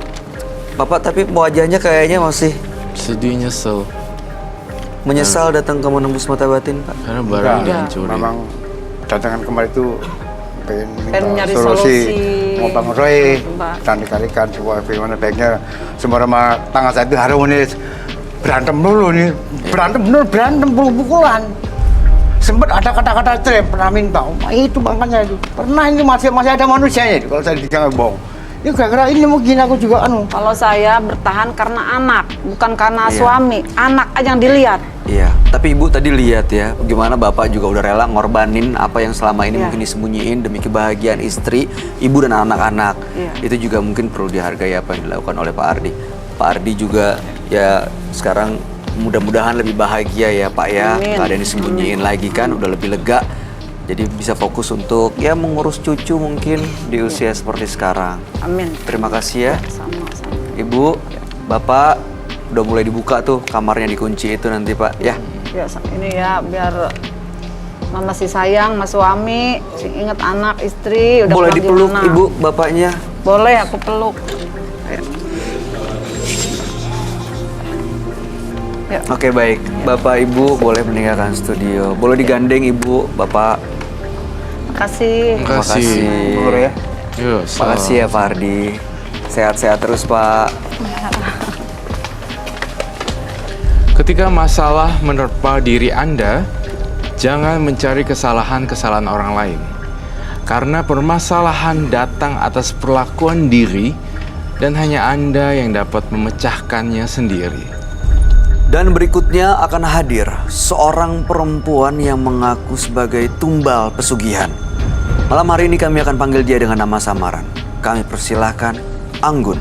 Bapak tapi wajahnya kayaknya masih Sedih, nyesel. menyesal datang ke menembus mata batin, Pak. Karena barang Enggak, dihancurin. memang datangan kemarin itu pengen Pengen minta nyari solusi, solusi. mau Bang Roy Mbak. dan dikalikan semua bagaimana baiknya semua sama tanggal saya itu harmonis. Berantem dulu nih, berantem bener, berantem pukul-pukulan. Sempat ada kata-kata cerai, pernah minta, itu makanya itu. Pernah ini masih ada manusianya itu, kalau saya jangan bohong. Ini gara-gara ini mungkin aku juga Kalau saya bertahan karena anak, bukan karena Iya. suami. Anak aja yang dilihat. Iya, tapi Ibu tadi lihat ya, gimana Bapak juga udah rela ngorbanin apa yang selama ini Iya. mungkin disembunyiin demi kebahagiaan istri, ibu dan anak-anak. Iya. Itu juga mungkin perlu dihargai apa yang dilakukan oleh Pak Ardi. Pak Ardi juga ya sekarang mudah-mudahan lebih bahagia ya Pak ya, Amin. nggak ada yang disembunyiin lagi kan, udah lebih lega. Jadi bisa fokus untuk ya mengurus cucu mungkin di usia seperti sekarang. Amin. Terima kasih ya. Sama-sama. Ibu, Bapak udah mulai dibuka tuh kamarnya dikunci itu nanti Pak ya. Ya, ini ya biar mama masih sayang sama suami, masih inget anak, istri, udah Boleh pulang dipeluk gimana. Ibu bapaknya. Boleh aku peluk. Ayo. Oke baik, Bapak Ibu boleh meninggalkan studio. Boleh digandeng Ibu, Bapak. Makasih. Terima kasih. Makasih. Boleh ya. Yuk, Makasih ya Pak Ardi. Sehat-sehat terus Pak. Ketika masalah menerpa diri Anda, jangan mencari kesalahan-kesalahan orang lain. Karena permasalahan datang atas perlakuan diri dan hanya Anda yang dapat memecahkannya sendiri. Dan berikutnya akan hadir seorang perempuan yang mengaku sebagai tumbal pesugihan. Malam hari ini kami akan panggil dia dengan nama samaran. Kami persilahkan Anggun.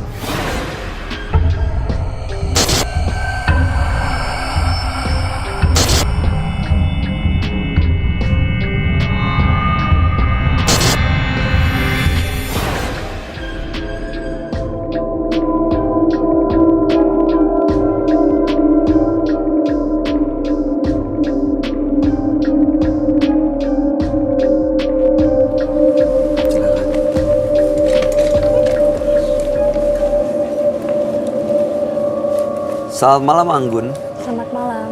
Selamat malam Anggun. Selamat malam.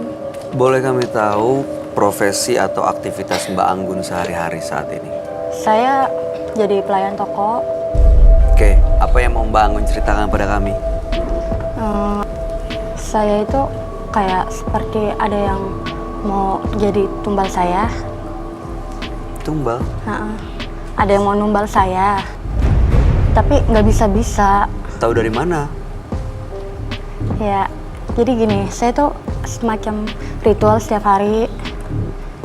Boleh kami tahu profesi atau aktivitas Mbak Anggun sehari-hari saat ini? Saya jadi pelayan toko. Oke, apa yang mau Mbak Anggun ceritakan pada kami? Saya itu kayak seperti ada yang mau jadi tumbal saya. Tumbal? Heeh. Ada yang mau numbal saya. Tapi nggak bisa-bisa. Tahu dari mana? Ya, jadi gini, saya tuh semacam ritual setiap hari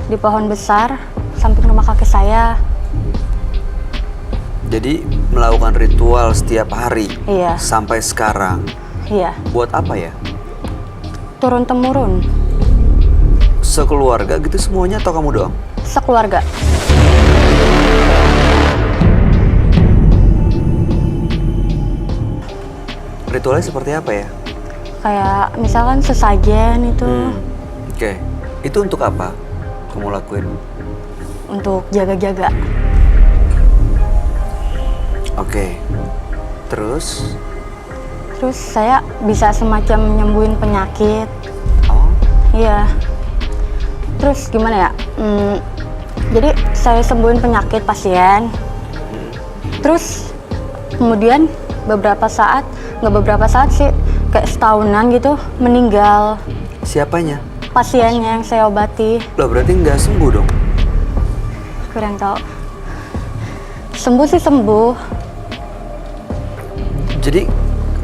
di pohon besar samping rumah kakek saya. Jadi melakukan ritual setiap hari Iya, sampai sekarang. iya. Buat apa ya? Turun-temurun, Sekeluarga gitu semuanya atau kamu doang? sekeluarga. Ritualnya seperti apa ya? Kayak misalkan sesajen itu Oke, itu untuk apa kamu lakuin? untuk jaga-jaga. Oke, terus? Terus saya bisa semacam nyembuhin penyakit. Oh, Iya. Terus gimana ya? Jadi saya sembuhin penyakit pasien. Terus kemudian beberapa saat, nggak beberapa saat sih, kayak setahunan gitu meninggal siapanya? pasiennya yang saya obati. Lah berarti nggak sembuh dong? kurang tahu. Sembuh sih sembuh. Jadi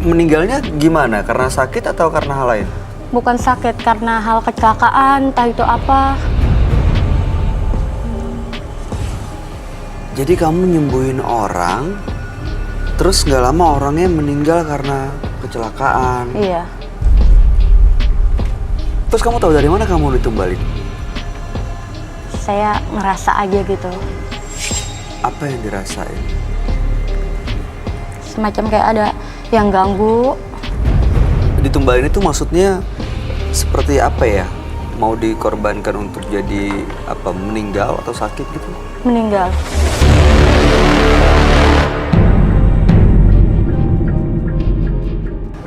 meninggalnya gimana? Karena sakit atau karena hal lain? Bukan sakit, karena hal kecelakaan, entah itu apa. Jadi kamu nyembuhin orang, terus nggak lama orangnya meninggal karena kecelakaan. Iya. Terus kamu tahu dari mana kamu ditumbalin? Saya ngerasa aja gitu. Apa yang dirasain? Semacam kayak ada yang ganggu. Ditumbalin itu maksudnya seperti apa ya? Mau dikorbankan untuk jadi apa, meninggal atau sakit gitu? Meninggal.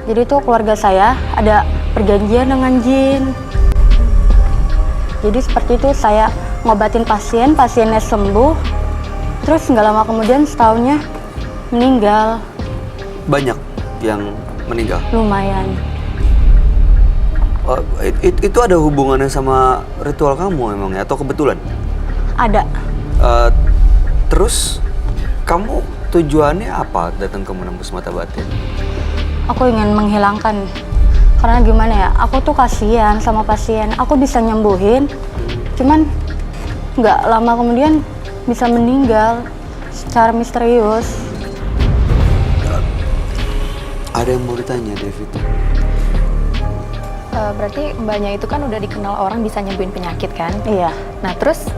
Jadi tuh keluarga saya ada perjanjian dengan jin. Jadi seperti itu, saya ngobatin pasien, pasiennya sembuh. Terus nggak lama kemudian setahunnya meninggal. Banyak yang meninggal. Lumayan. Itu ada hubungannya sama ritual kamu emangnya atau kebetulan? Ada. Terus kamu tujuannya apa datang ke menembus mata batin? Aku ingin menghilangkan. Karena gimana ya, aku tuh kasihan sama pasien. Aku bisa nyembuhin, cuman nggak lama kemudian bisa meninggal secara misterius. Ada yang mau ditanya, David? Berarti mbaknya itu kan udah dikenal orang bisa nyembuhin penyakit kan? Iya. Nah terus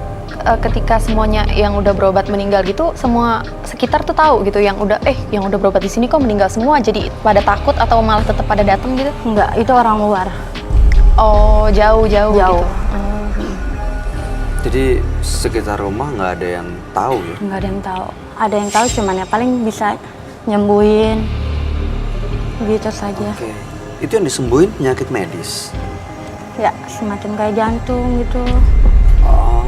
ketika semuanya yang udah berobat meninggal gitu, semua sekitar tuh tahu gitu yang udah berobat di sini kok meninggal semua, jadi pada takut atau malah tetap pada datang gitu? Enggak, itu orang luar. Oh jauh. Jauh. Gitu. Jadi sekitar rumah nggak ada yang tahu ya? Nggak ada yang tahu. Ada yang tahu cuman ya paling bisa nyembuhin. Gitu saja. Oke. Itu yang disembuhin penyakit medis? Ya, semacam kayak jantung gitu. Oh.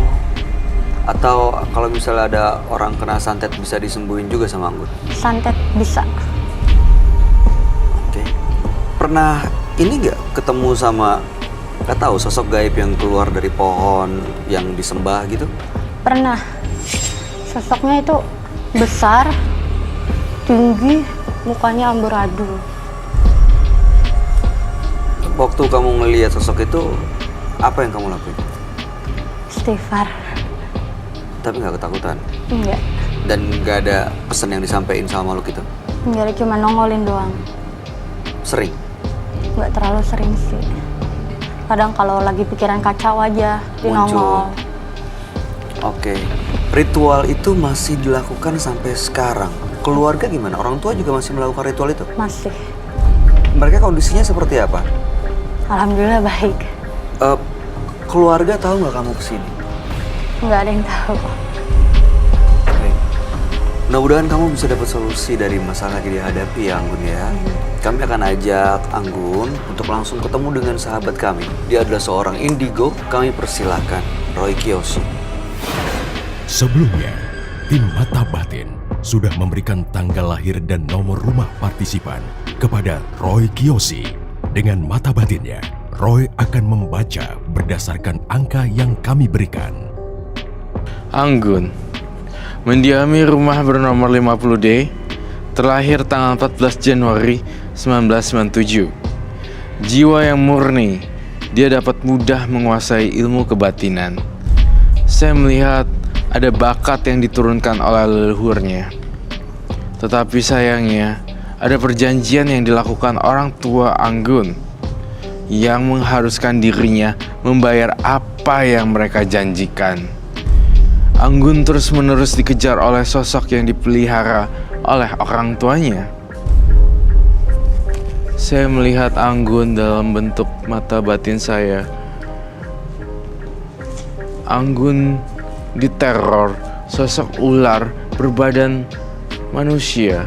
Atau kalau misalnya ada orang kena santet bisa disembuhin juga sama anggur? Santet bisa. Oke. Pernah ini nggak ketemu sama, nggak tahu, sosok gaib yang keluar dari pohon yang disembah gitu? Pernah. Sosoknya itu besar, tinggi, mukanya amburadul. Waktu kamu ngelihat sosok itu, apa yang kamu lakuin? Istighfar. Tapi nggak ketakutan? Enggak. Dan nggak ada pesan yang disampaikan sama makhluk itu? Enggak, cuma nongolin doang. Sering? Nggak terlalu sering sih. Kadang kalau lagi pikiran kacau aja, dia Muncul. nongol. Oke. Ritual itu masih dilakukan sampai sekarang. Keluarga gimana? Orang tua juga masih melakukan ritual itu? Masih. Mereka kondisinya seperti apa? Alhamdulillah baik. Keluarga tahu nggak kamu kesini? Nggak ada yang tahu. Baik. Mudah-mudahan kamu bisa dapat solusi dari masalah yang dihadapi ya, Anggun ya. Kami akan ajak Anggun untuk langsung ketemu dengan sahabat kami. Dia adalah seorang indigo. Kami persilahkan Roy Kiyoshi. Sebelumnya, tim Mata Batin sudah memberikan tanggal lahir dan nomor rumah partisipan kepada Roy Kiyoshi. Dengan mata batinnya, Roy akan membaca berdasarkan angka yang kami berikan. Anggun, mendiami rumah bernomor 50D, terlahir tanggal 14 Januari 1997. Jiwa yang murni, dia dapat mudah menguasai ilmu kebatinan. Saya melihat ada bakat yang diturunkan oleh leluhurnya. Tetapi sayangnya, ada perjanjian yang dilakukan orang tua Anggun yang mengharuskan dirinya membayar apa yang mereka janjikan. Anggun terus-menerus dikejar oleh sosok yang dipelihara oleh orang tuanya. Saya melihat Anggun dalam bentuk mata batin saya. Anggun diteror sosok ular berbadan manusia.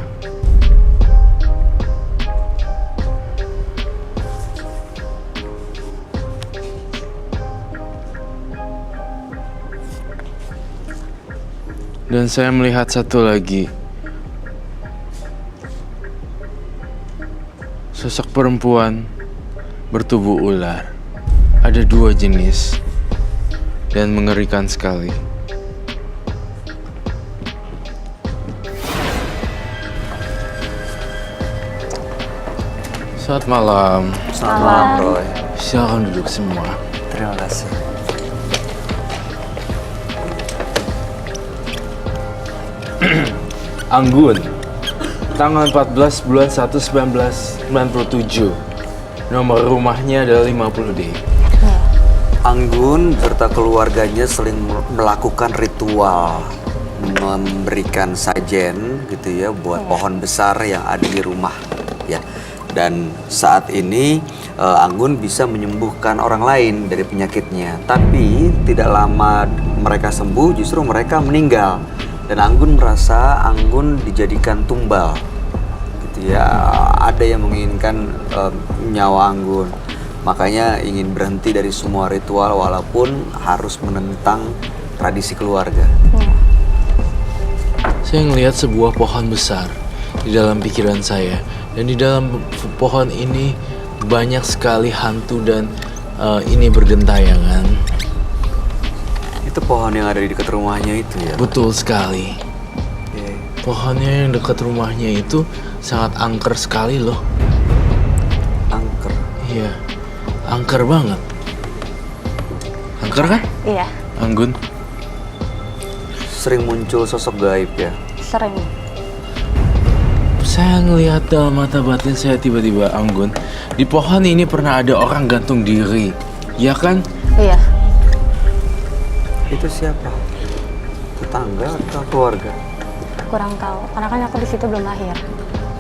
Dan saya melihat satu lagi. Sosok perempuan bertubuh ular. Ada 2 jenis. Dan mengerikan sekali. Selamat malam. Selamat malam, Roy. Silakan duduk semua. Terima kasih. Anggun, tanggal 14 bulan 1 1997. Nomor rumahnya adalah 50D. Anggun serta keluarganya sering melakukan ritual memberikan sajen gitu ya buat pohon besar yang ada di rumah ya. Dan saat ini Anggun bisa menyembuhkan orang lain dari penyakitnya. Tapi tidak lama mereka sembuh, justru mereka meninggal. Dan Anggun merasa Anggun dijadikan tumbal gitu ya. Ada yang menginginkan nyawa Anggun. Makanya ingin berhenti dari semua ritual walaupun harus menentang tradisi keluarga. Saya ngelihat sebuah pohon besar di dalam pikiran saya. Dan di dalam pohon ini banyak sekali hantu dan ini bergentayangan. Itu pohon yang ada di dekat rumahnya itu ya? Betul sekali. Oke. Pohonnya yang dekat rumahnya itu sangat angker sekali loh. Angker. Iya, angker banget. Angker kan, Iya, Anggun? Sering muncul sosok gaib ya? sering. Saya ngelihat dalam mata batin saya tiba-tiba, Anggun, di pohon ini pernah ada orang gantung diri, ya kan? Iya, Itu siapa? Tetangga atau keluarga? kurang tahu. Karena kan aku di situ belum lahir.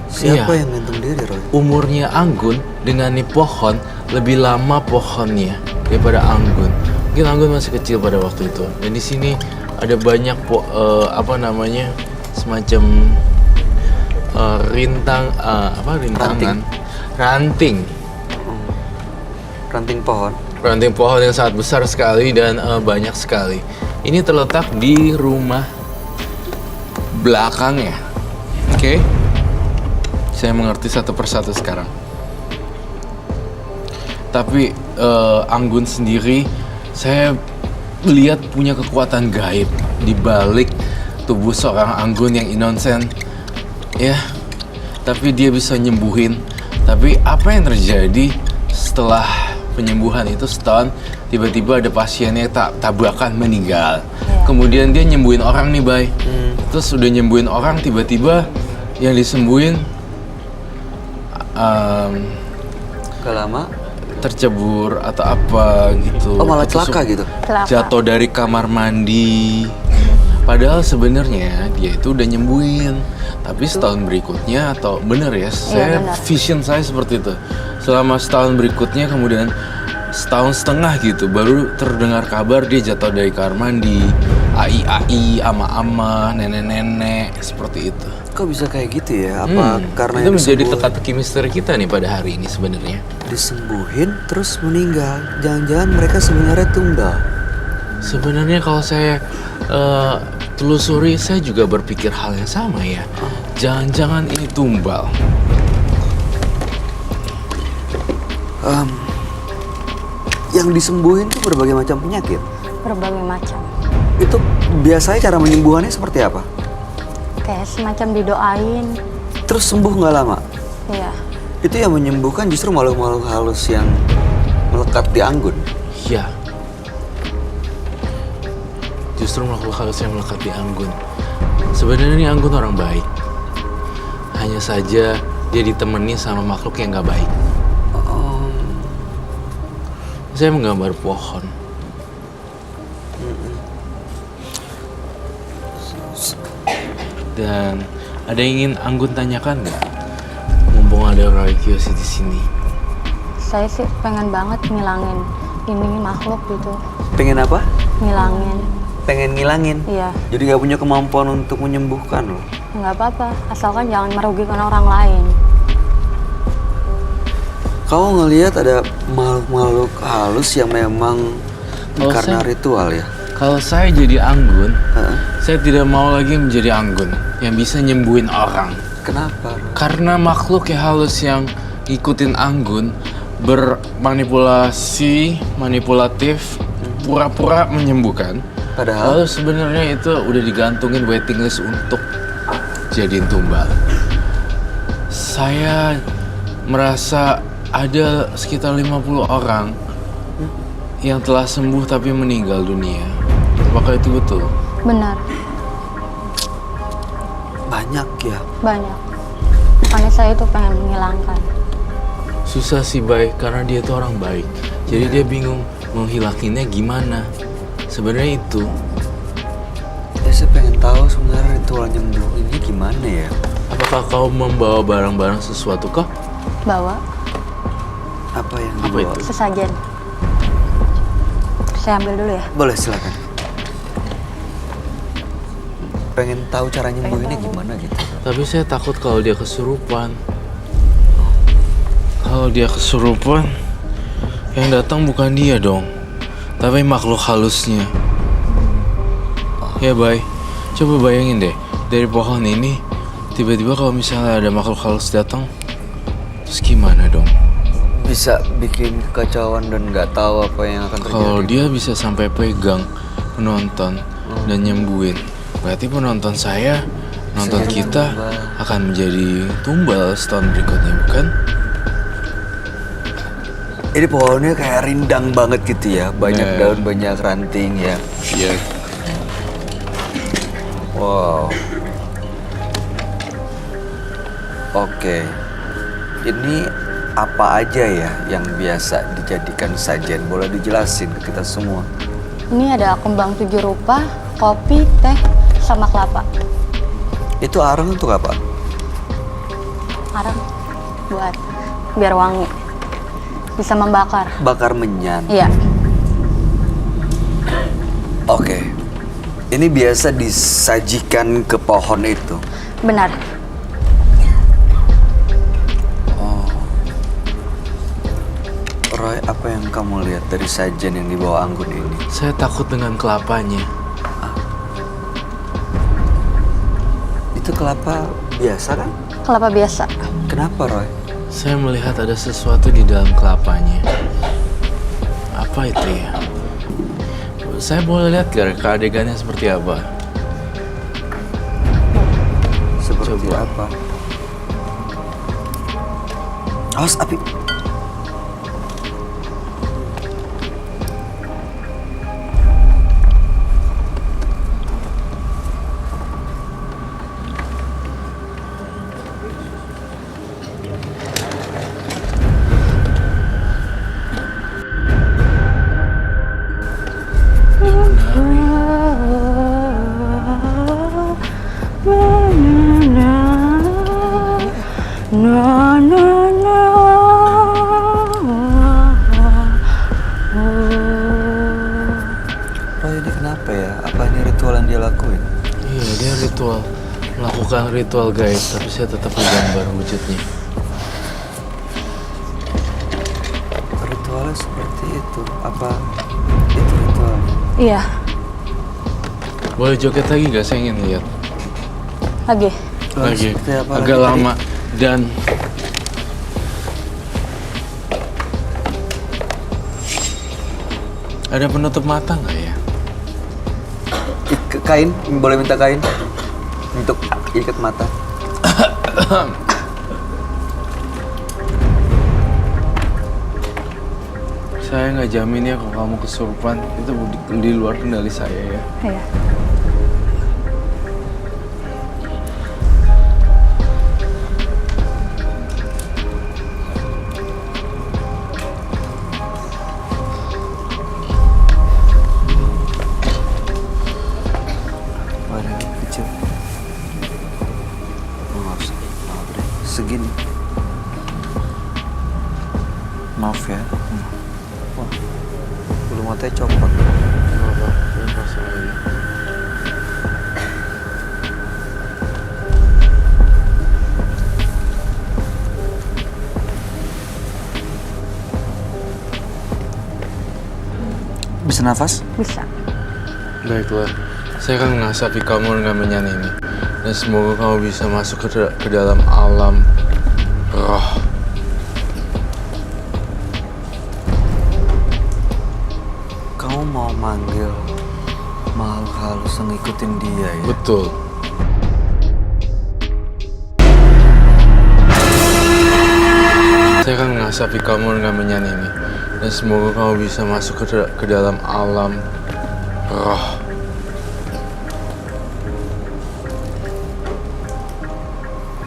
Siapa Iya. yang gantung diri, Roy? Umurnya Anggun dengan nih pohon lebih lama pohonnya daripada Anggun. Mungkin Anggun masih kecil pada waktu itu. Dan di sini ada banyak semacam rintangan, ranting Pohon. ranting pohon yang sangat besar sekali dan banyak sekali. Ini terletak di rumah belakangnya. Oke? Saya mengerti satu persatu sekarang. Tapi Anggun sendiri, saya lihat punya kekuatan gaib di balik tubuh seorang Anggun yang innocent. Ya, tapi dia bisa nyembuhin. Tapi apa yang terjadi setelah penyembuhan itu setahun, tiba-tiba ada pasiennya tabrakan meninggal. Kemudian dia nyembuhin orang nih, Bay. Terus udah nyembuhin orang, tiba-tiba yang disembuhin Gak lama? tercebur atau apa gitu. Oh, malah Ketusuk- celaka gitu? Celaka. Jatuh dari kamar mandi. Padahal sebenarnya dia itu udah nyembuhin. Tapi setahun berikutnya atau bener ya, saya bener. vision saya seperti itu. Selama setahun berikutnya kemudian setahun setengah gitu baru terdengar kabar dia jatuh dari kamar mandi, ai ama-ama, nenek-nenek seperti itu. Kok bisa kayak gitu ya? Apa karena itu yang menjadi disembuhin- teka-teki misteri kita nih pada hari ini sebenarnya. disembuhin terus meninggal? Jangan-jangan mereka sebenarnya tumbal? Sebenarnya kalau saya telusuri, saya juga berpikir hal yang sama ya. Jangan-jangan ini tumbal. Yang disembuhin tuh berbagai macam penyakit. Berbagai macam. Itu biasanya cara menyembuhannya seperti apa? Kayak semacam didoain. Terus sembuh nggak lama? Iya, Itu yang menyembuhkan justru makhluk-makhluk halus yang melekat di Anggun. Ya. Justru makhluk halus yang melekat di Anggun. Sebenarnya ini Anggun orang baik. Hanya saja dia ditemani sama makhluk yang nggak baik. Saya menggambar pohon. Dan ada yang ingin Anggun tanyakan nggak? Mumpung ada Roy Kiyoshi di sini. saya sih pengen banget ngilangin ini makhluk gitu. Pengen apa? Ngilangin. Pengen ngilangin? Iya, Jadi nggak punya kemampuan untuk menyembuhkan loh. nggak apa-apa. Asalkan jangan merugikan orang lain. Kamu ngelihat ada makhluk-makhluk halus yang memang Kalau karena saya- ritual ya? Kalau saya jadi Anggun, Heeh. saya tidak mau lagi menjadi Anggun yang bisa nyembuhin orang. Kenapa? Karena makhluk yang halus yang ngikutin Anggun bermanipulasi, manipulatif, pura-pura menyembuhkan. Padahal Lalu sebenarnya itu udah digantungin waiting list untuk jadiin tumbal. Saya merasa ada sekitar 50 orang yang telah sembuh tapi meninggal dunia. Apakah itu betul? Benar, Banyak ya. banyak. Makanya saya itu pengen menghilangkan. Susah sih, Bay, karena dia tuh orang baik. Jadi dia bingung menghilanginnya gimana. Sebenarnya itu. Ya, saya pengen tahu sebenarnya ritual nyembuh ini gimana ya. Apakah kau membawa barang-barang sesuatu kah? Bawa Apa yang Apa dibawa? itu? sesajen. Saya ambil dulu ya. Boleh, silakan. Pengen tahu cara nyembuhinnya gimana gitu. Tapi saya takut kalau dia kesurupan. Kalau dia kesurupan, yang datang bukan dia dong, tapi makhluk halusnya. Ya, Bay, coba bayangin deh, dari pohon ini, tiba-tiba kalau misalnya ada makhluk halus datang, terus gimana dong? Bisa bikin kekacauan dan nggak tahu apa yang akan terjadi. Kalau dia bisa sampai pegang penonton dan nyembuhin, berarti penonton saya, nonton Saya kita tumbal. akan menjadi tumbal setahun berikutnya, bukan? Ini pohonnya kayak rindang banget gitu ya. Banyak Nah. daun, banyak ranting ya. Iya. Wow. Oke. Ini apa aja ya yang biasa dijadikan sajen? Boleh dijelasin ke kita semua? Ini ada kembang 7 rupa, kopi, teh, sama kelapa. Itu arang untuk apa? Arang buat biar wangi. Bisa membakar. Bakar menyan. Iya, Oke. Ini biasa disajikan ke pohon itu. benar. Roy, apa yang kamu lihat dari sajen yang dibawa Anggun ini? Saya takut dengan kelapanya. Itu kelapa biasa kan? Kelapa biasa. Kenapa, Roy? Saya melihat ada sesuatu di dalam kelapanya. Apa itu ya? Saya boleh lihat gak adegannya seperti apa? Seperti Coba. apa? Awas api. Roy, ini kenapa ya? Apa ini ritual yang dia lakuin? Iya, dia ritual. Melakukan ritual gaib, tapi saya tetap menggambar wujudnya. Ritualnya seperti itu. Apa itu ritualnya? Iya, Boleh joget lagi gak? Saya ingin lihat. lagi. Lagi. Seperti apa Agak lagi lama. Dan ada penutup mata nggak ya? Kain, boleh minta kain untuk ikat mata. Saya nggak jamin ya kalau kamu kesurupan, itu di luar kendali saya ya. Iya. Wadah kecil. Maaf deh. Segini. Maaf ya. Wah, bulu matanya copot. Kenapa? Ini masalahnya. Bisa nafas? Bisa. Baiklah, saya akan mengasapi kamu dengan menyan ini. Dan semoga kamu bisa masuk ke dalam alam roh. Kamu mau manggil makhluk halus yang ngikutin dia ya? Betul. Saya akan mengasapi kamu dengan menyan ini. Dan semoga kamu bisa masuk ke dalam alam roh.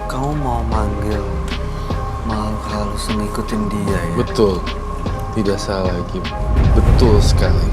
Kamu mau manggil makhluk halus ngikutin dia ya? Betul. Tidak salah lagi. Betul sekali.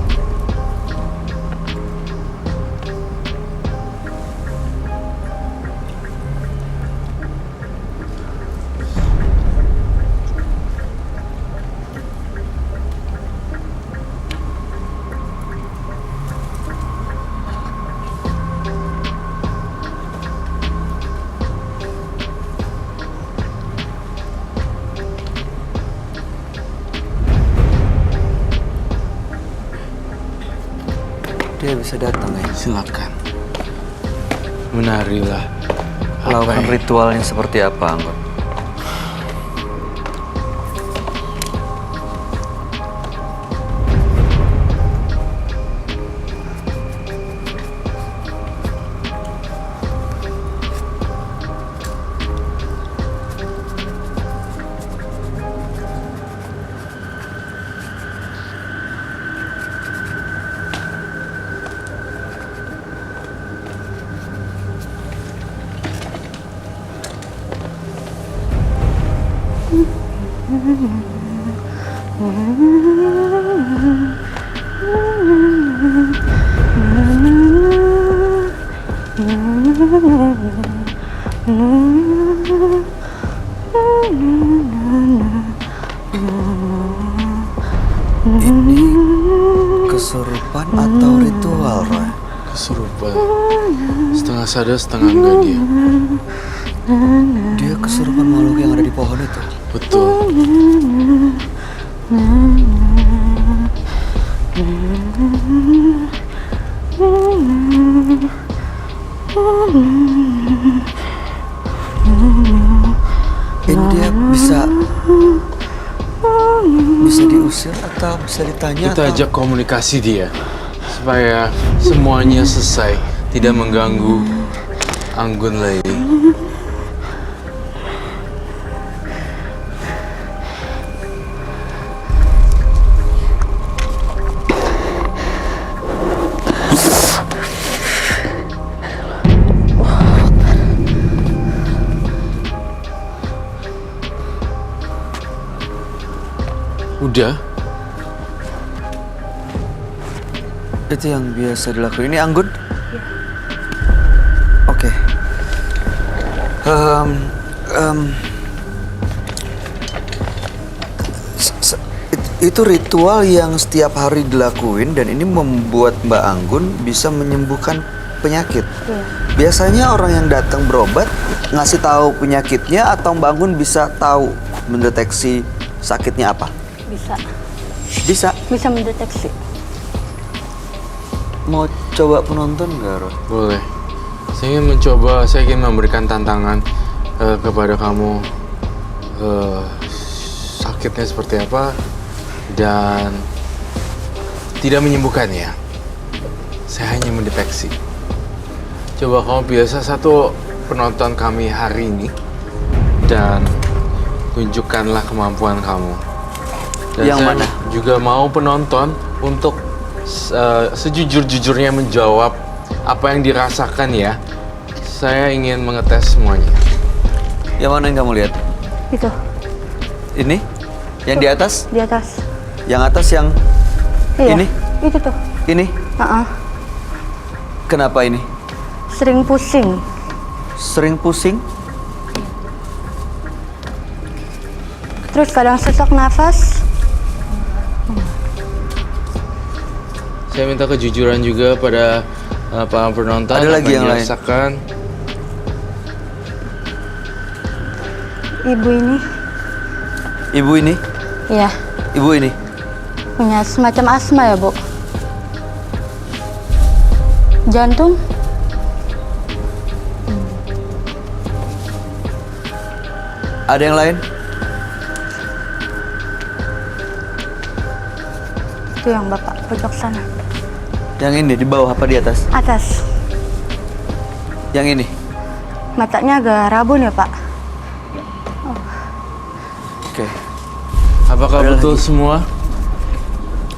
Dia bisa datang ya? Silakan. Menarilah. Lakukan Apa ya? ritualnya seperti apa, Anggun? Ini kesurupan atau ritual, Roy? Kesurupan. Setengah sadar, setengah enggak dia. Dia kesurupan makhluk yang ada di pohon itu. Betul. Ini dia bisa diusir atau bisa ditanya Kita atau... ajak komunikasi dia supaya semuanya selesai, tidak mengganggu Anggun lagi. Udah? Itu yang biasa dilakukan. Ini Anggun? Iya. Oke. Itu ritual yang setiap hari dilakuin dan ini membuat Mbak Anggun bisa menyembuhkan penyakit. Iya. Biasanya orang yang datang berobat ngasih tahu penyakitnya atau Mbak Anggun bisa tahu mendeteksi sakitnya apa? Bisa. Bisa. Bisa mendeteksi. Mau coba penonton nggak, Roy? Boleh. Saya ingin memberikan tantangan kepada kamu. Sakitnya seperti apa dan tidak menyembuhkan ya. Saya hanya mendeteksi. Coba kamu biasa satu penonton kami hari ini dan tunjukkanlah kemampuan kamu. Dan Yang saya mana? juga mau penonton untuk sejujur-jujurnya menjawab apa yang dirasakan ya. Saya ingin mengetes semuanya. Yang mana yang kamu lihat? Itu. Ini? Yang di atas? Di atas. Yang atas yang Iya. ini? Itu tuh. Ini? Heeh. Kenapa ini? Sering pusing. Sering pusing? Terus kadang sesak nafas. Saya minta kejujuran juga pada para penonton. Ada lagi apa yang lain? dirasakan. Ibu ini, Ibu ini? iya, Ibu ini? punya semacam asma ya, Bu. Jantung. Ada yang lain? Itu yang Bapak pojok sana. Yang ini di bawah apa di atas? Atas. Yang ini? Matanya agak rabun ya, Pak. Oke. Apakah Ada betul lagi. semua?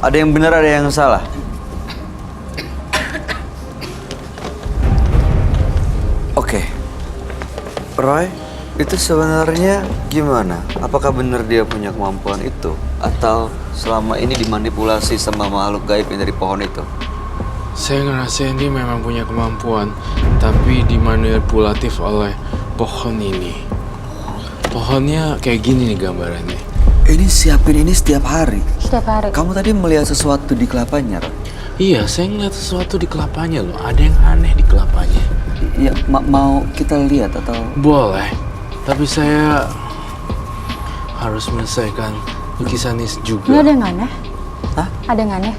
Ada yang benar, ada yang salah. Oke. Roy, itu sebenarnya gimana? Apakah benar dia punya kemampuan itu? Atau selama ini dimanipulasi sama makhluk gaib yang dari pohon itu? Saya ngerasain dia memang punya kemampuan, tapi dimanipulatif oleh pohon ini. Pohonnya kayak gini nih gambarannya. Ini siapin ini setiap hari. Setiap hari. Kamu tadi melihat sesuatu di kelapanya, Roy? Iya, saya ngeliat sesuatu di kelapanya loh. Ada yang aneh di kelapanya. Ya, mau kita lihat atau? Boleh, tapi saya harus menyelesaikan lukisan ini Ini juga. ada yang aneh? Hah? Ada yang aneh?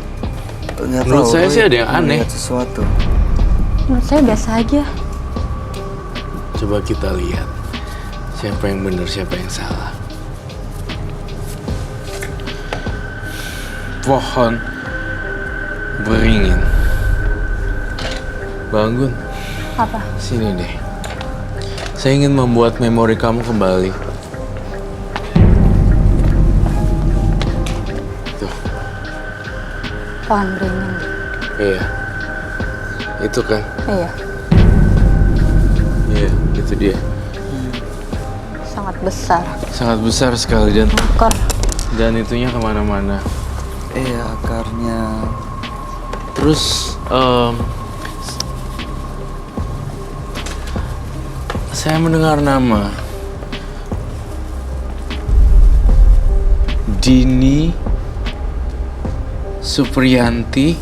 Nggak Menurut tahu, saya Roy sih ada yang aneh. melihat sesuatu. Menurut saya biasa aja. Coba kita lihat siapa yang benar, siapa yang salah. Pohon beringin. Bangun, Apa? sini deh. Saya ingin membuat memori kamu kembali. Tuh, Pohon beringin. iya. Itu kan? Iya, Iya, itu dia. sangat besar. Sangat besar sekali Akar. dan itunya kemana-mana. Iya, akarnya. Terus saya mendengar nama Dini Supriyanti.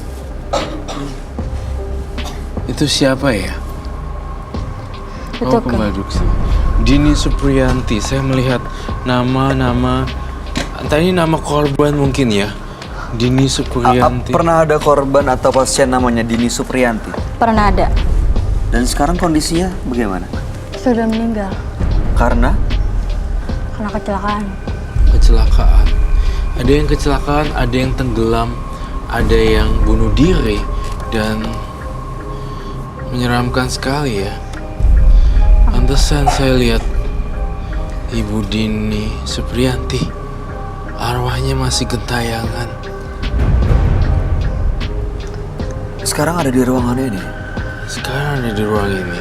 Itu siapa ya? Itu kan. Kembali duduk sini. Dini Supriyanti. Saya melihat nama-nama. Entah ini nama korban mungkin ya. Dini Supriyanti. Pernah ada korban atau pasien namanya Dini Supriyanti? Pernah ada. Dan sekarang kondisinya bagaimana? Sudah meninggal Karena karena kecelakaan. Kecelakaan. Ada yang kecelakaan, ada yang tenggelam, ada yang bunuh diri, dan menyeramkan sekali ya. Pantesan saya lihat Ibu Dini Supriyanti, arwahnya masih gentayangan. sekarang ada di ruangan ini. Sekarang ada di ruang ini.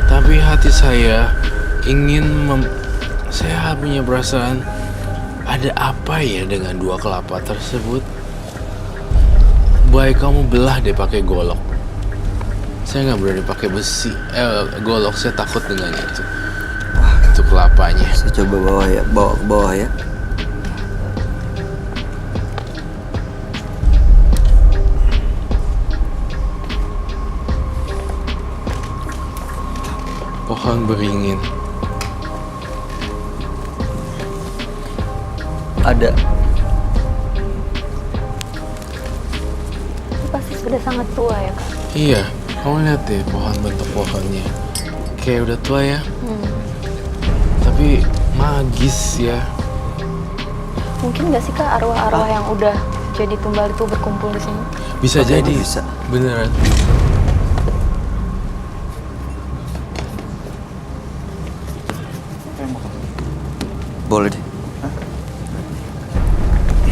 Tapi hati saya saya punya perasaan ada apa ya dengan dua kelapa tersebut. Baik kamu belah deh pakai golok. Saya nggak berani pakai besi. Golok, saya takut dengan itu. Wah, itu kelapanya. Saya coba bawa ke bawah ya. Pohon beringin. Ada. Itu pasti sudah sangat tua ya kak. Iya, kamu lihat deh bentuk pohonnya. Kayak udah tua ya. Tapi magis ya. Mungkin nggak sih kak arwah-arwah yang udah jadi tumbal itu berkumpul di sini? Bisa Oke, jadi. bisa. Beneran. Boleh deh.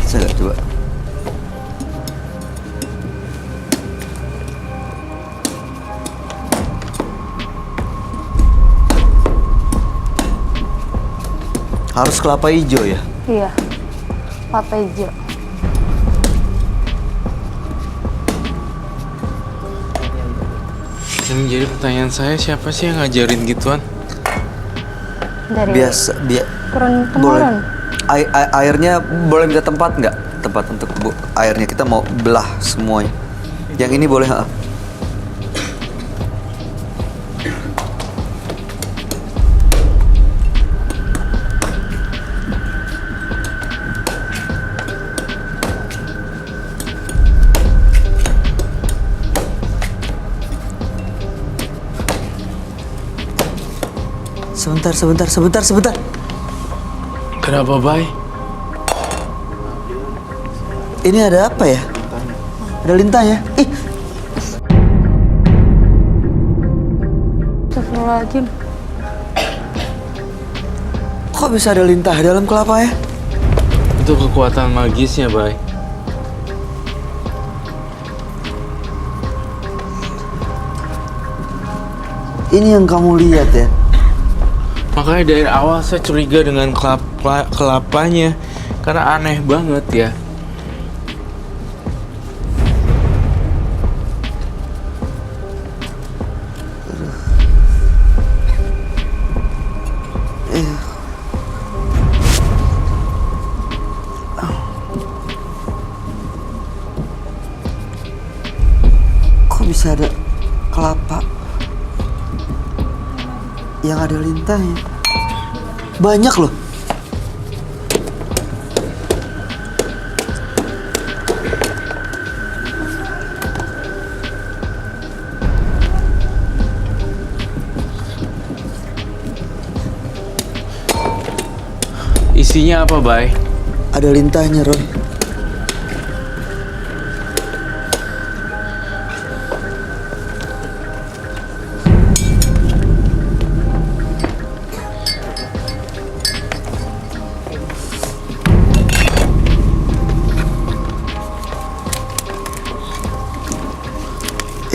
Saya lihat coba. Harus kelapa hijau ya? Iya. Kelapa hijau. Yang menjadi pertanyaan saya, siapa sih yang ngajarin gituan? Dari Biasa, turun boleh. temurun. Airnya boleh minta tempat nggak? Tempat untuk airnya, kita mau belah semuanya. Yang ini boleh, ha? Sebentar. Kenapa, Bay? Ini ada apa ya? Ada lintahnya. Ih, Astagfirullahaladzim. kok bisa ada lintah dalam kelapa ya? Itu kekuatan magisnya, Bay. Ini yang kamu lihat ya? Makanya dari awal saya curiga dengan kelapanya. Karena aneh banget ya. Kok bisa ada kelapa yang ada lintahnya? Banyak loh. Isinya apa, Bay? Ada lintahnya, Roy.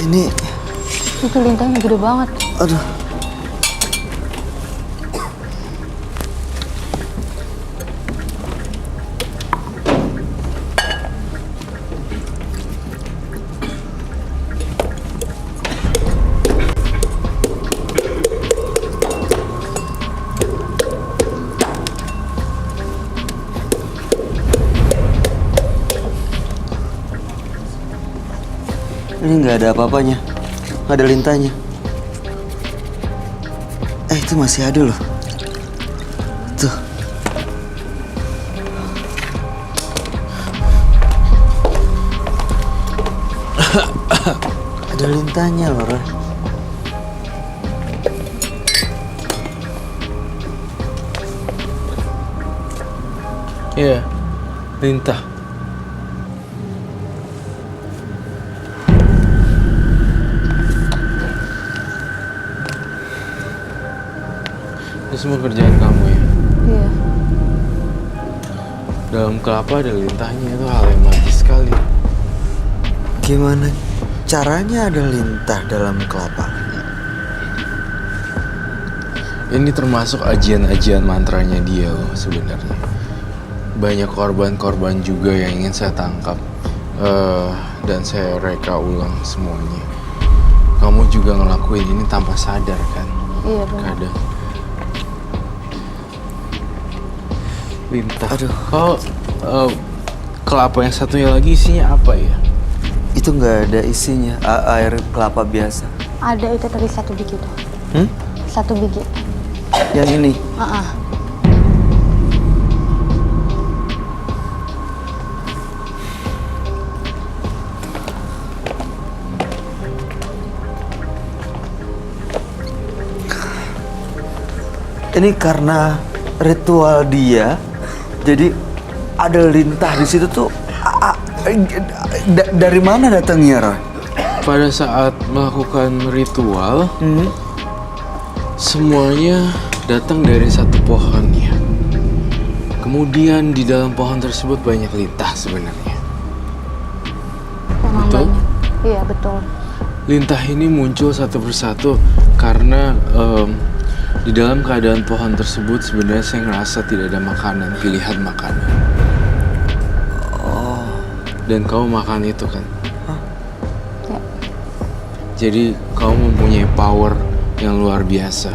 Ini, Itu lintahnya gede banget. aduh. Ini nggak ada apa-apanya, nggak ada lintahnya. Itu masih ada loh. Tuh. Ada lintahnya loh, Roy. Iya, lintah. Itu semua kerjaan kamu ya? Iya. Dalam kelapa ada lintahnya, itu hal yang magis sekali. Gimana caranya ada lintah dalam kelapa? Ini termasuk ajian-ajian mantranya dia loh sebenarnya. Banyak korban-korban juga yang ingin saya tangkap. Dan saya reka ulang semuanya. Kamu juga ngelakuin ini tanpa sadar kan? Iya benar. Kadang. Lintah. Aduh. Kalau kelapa yang satunya lagi isinya apa ya? Itu nggak ada isinya, air kelapa biasa. Ada itu tadi 1 biji tuh. 1 biji. Yang ini. Ini karena ritual dia, jadi ada lintah di situ tuh. Dari mana datangnya, Roy? Pada saat melakukan ritual, semuanya datang dari satu pohon ya. Kemudian di dalam pohon tersebut banyak lintah sebenarnya. Memang Betul? banyak. Iya betul. Lintah ini muncul satu persatu karena di dalam keadaan pohon tersebut sebenarnya saya ngerasa tidak ada makanan, pilihan makanan. Dan kamu makan itu kan? Ya. Jadi kamu mempunyai power yang luar biasa.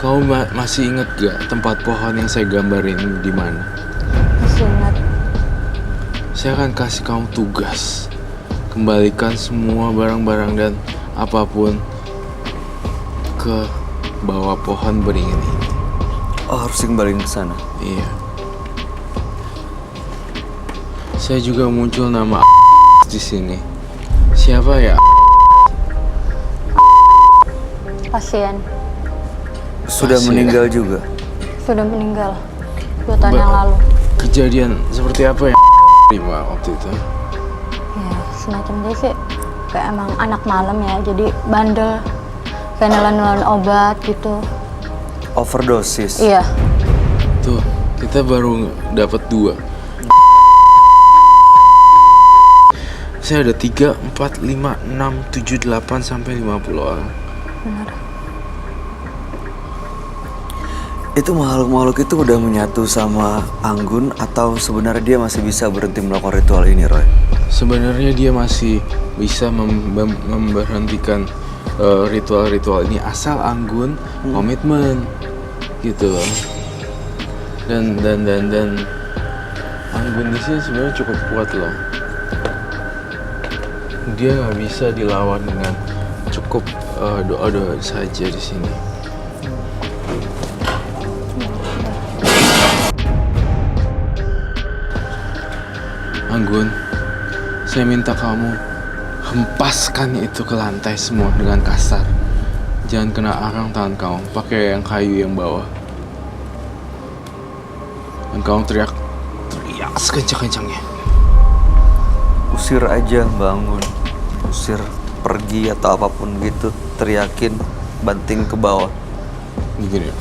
Kamu masih ingat gak tempat pohon yang saya gambarin di mana? Masih ingat. Saya akan kasih kamu tugas. Kembalikan semua barang-barang dan apapun ke bawah pohon beringin ini. Oh, harus kembaliin ke sana. Iya. Saya juga muncul nama di sini. Siapa ya? Pasien Sudah Pasien. meninggal juga. sudah meninggal 2 tahun yang lalu. Kejadian seperti apa yang terima waktu itu? Ya semacam dia sih kayak emang anak malam ya, jadi bandel, kayak nelan obat gitu. Overdosis. Iya. Tuh, Kita baru dapat 2. Saya ada 3, 4, 5, 6, 7, 8 sampai 50 orang. Benar. Itu makhluk-makhluk itu udah menyatu sama Anggun atau sebenarnya dia masih bisa berhenti melakukan ritual ini, Roy? Sebenarnya dia masih bisa memberhentikan ritual-ritual ini asal Anggun komitmen gitu loh. Dan Anggun di sini sebenarnya cukup kuat loh. Dia nggak bisa dilawan dengan cukup doa-doa saja di sini. Anggun, saya minta kamu hempaskan itu ke lantai semua dengan kasar. Jangan kena arang tangan kamu, pakai yang kayu yang bawah. Dan kamu teriak sekencang-kencangnya. Usir aja bangun, usir pergi atau apapun gitu, teriakin, banting ke bawah. Begini.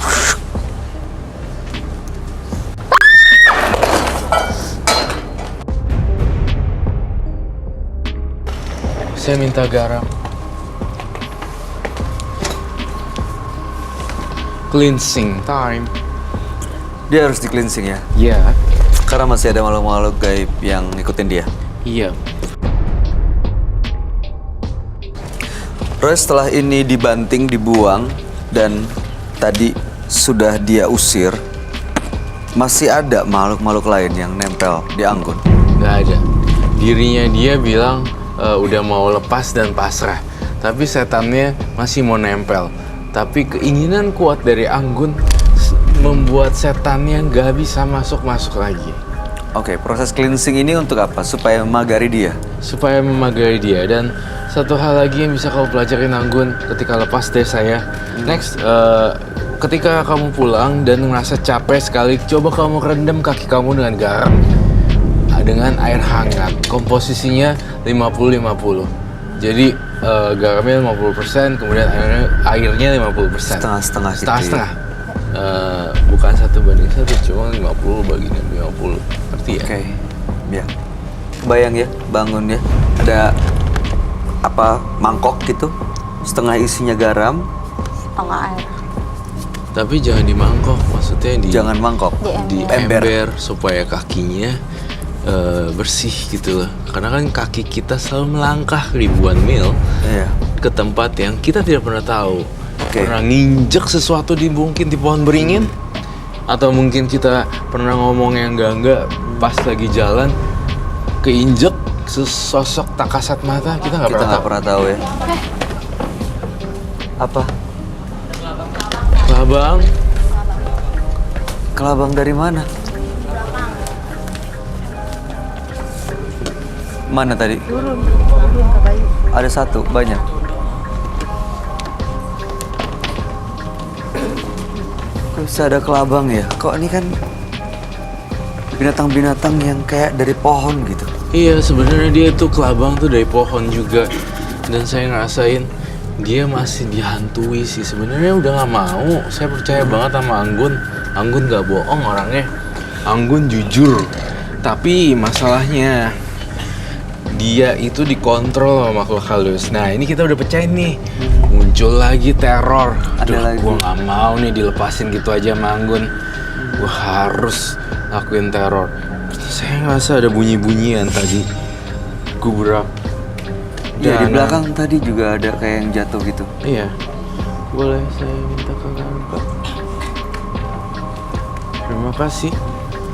Saya minta garam. Cleansing time. Dia harus di cleansing ya? Iya. Karena masih ada makhluk-makhluk gaib yang ngikutin dia. Iya. Roy, setelah ini dibanting, dibuang, dan tadi sudah dia usir, masih ada makhluk-makhluk lain yang nempel di Anggun? Nggak ada. Dirinya dia bilang udah mau lepas dan pasrah. Tapi setannya masih mau nempel. Tapi keinginan kuat dari Anggun membuat setannya nggak bisa masuk-masuk lagi. Oke, proses cleansing ini untuk apa? Supaya memagari dia? Supaya memagari dia. Dan satu hal lagi yang bisa kamu pelajarin Anggun ketika lepas dari saya. Next, ketika kamu pulang dan merasa capek sekali, coba kamu rendam kaki kamu dengan garam. Dengan air hangat. Komposisinya 50-50. Jadi garamnya 50%, kemudian airnya 50%. Setengah-setengah gitu. Setengah-setengah. Bukan 1:1, cuma 50/50. Ngerti ya? Oke, ya. Bayang ya, bangun ya. Ada apa, mangkok gitu, setengah isinya garam. Setengah air. Tapi jangan di mangkok, maksudnya Jangan mangkok. di ember supaya kakinya bersih gitu loh. Karena kan kaki kita selalu melangkah ribuan mil Iya. ke tempat yang kita tidak pernah tahu. Oke. Pernah nginjek sesuatu mungkin di pohon beringin, atau mungkin kita pernah ngomong yang enggak pas lagi jalan keinjek sesosok tak kasat mata, kita nggak Kita pernah nggak tahu. pernah tahu ya. Apa? Kelabang, Kelabang dari mana? Mana tadi? Turun ke bayu. Ada satu, banyak. Kok bisa ada kelabang ya? Kok ini kan binatang-binatang yang kayak dari pohon gitu. iya sebenarnya dia tuh kelabang tuh dari pohon juga. Dan saya ngerasain dia masih dihantui sih. Sebenarnya udah nggak mau. Saya percaya banget sama Anggun. Anggun nggak bohong orangnya. Anggun jujur. Tapi masalahnya dia itu dikontrol sama makhluk halus. Nah ini kita udah pecahin nih. Muncul lagi teror. Ada Aduh, lagi. gue nggak mau nih dilepasin gitu aja sama Anggun. Gue harus lakuin teror. Saya ngerasa ada bunyi-bunyian tadi. Gubrak. Ya, di Dan, belakang tadi juga ada kayak yang jatuh gitu. Iya. Boleh saya minta ke kamu, Pak? Terima kasih.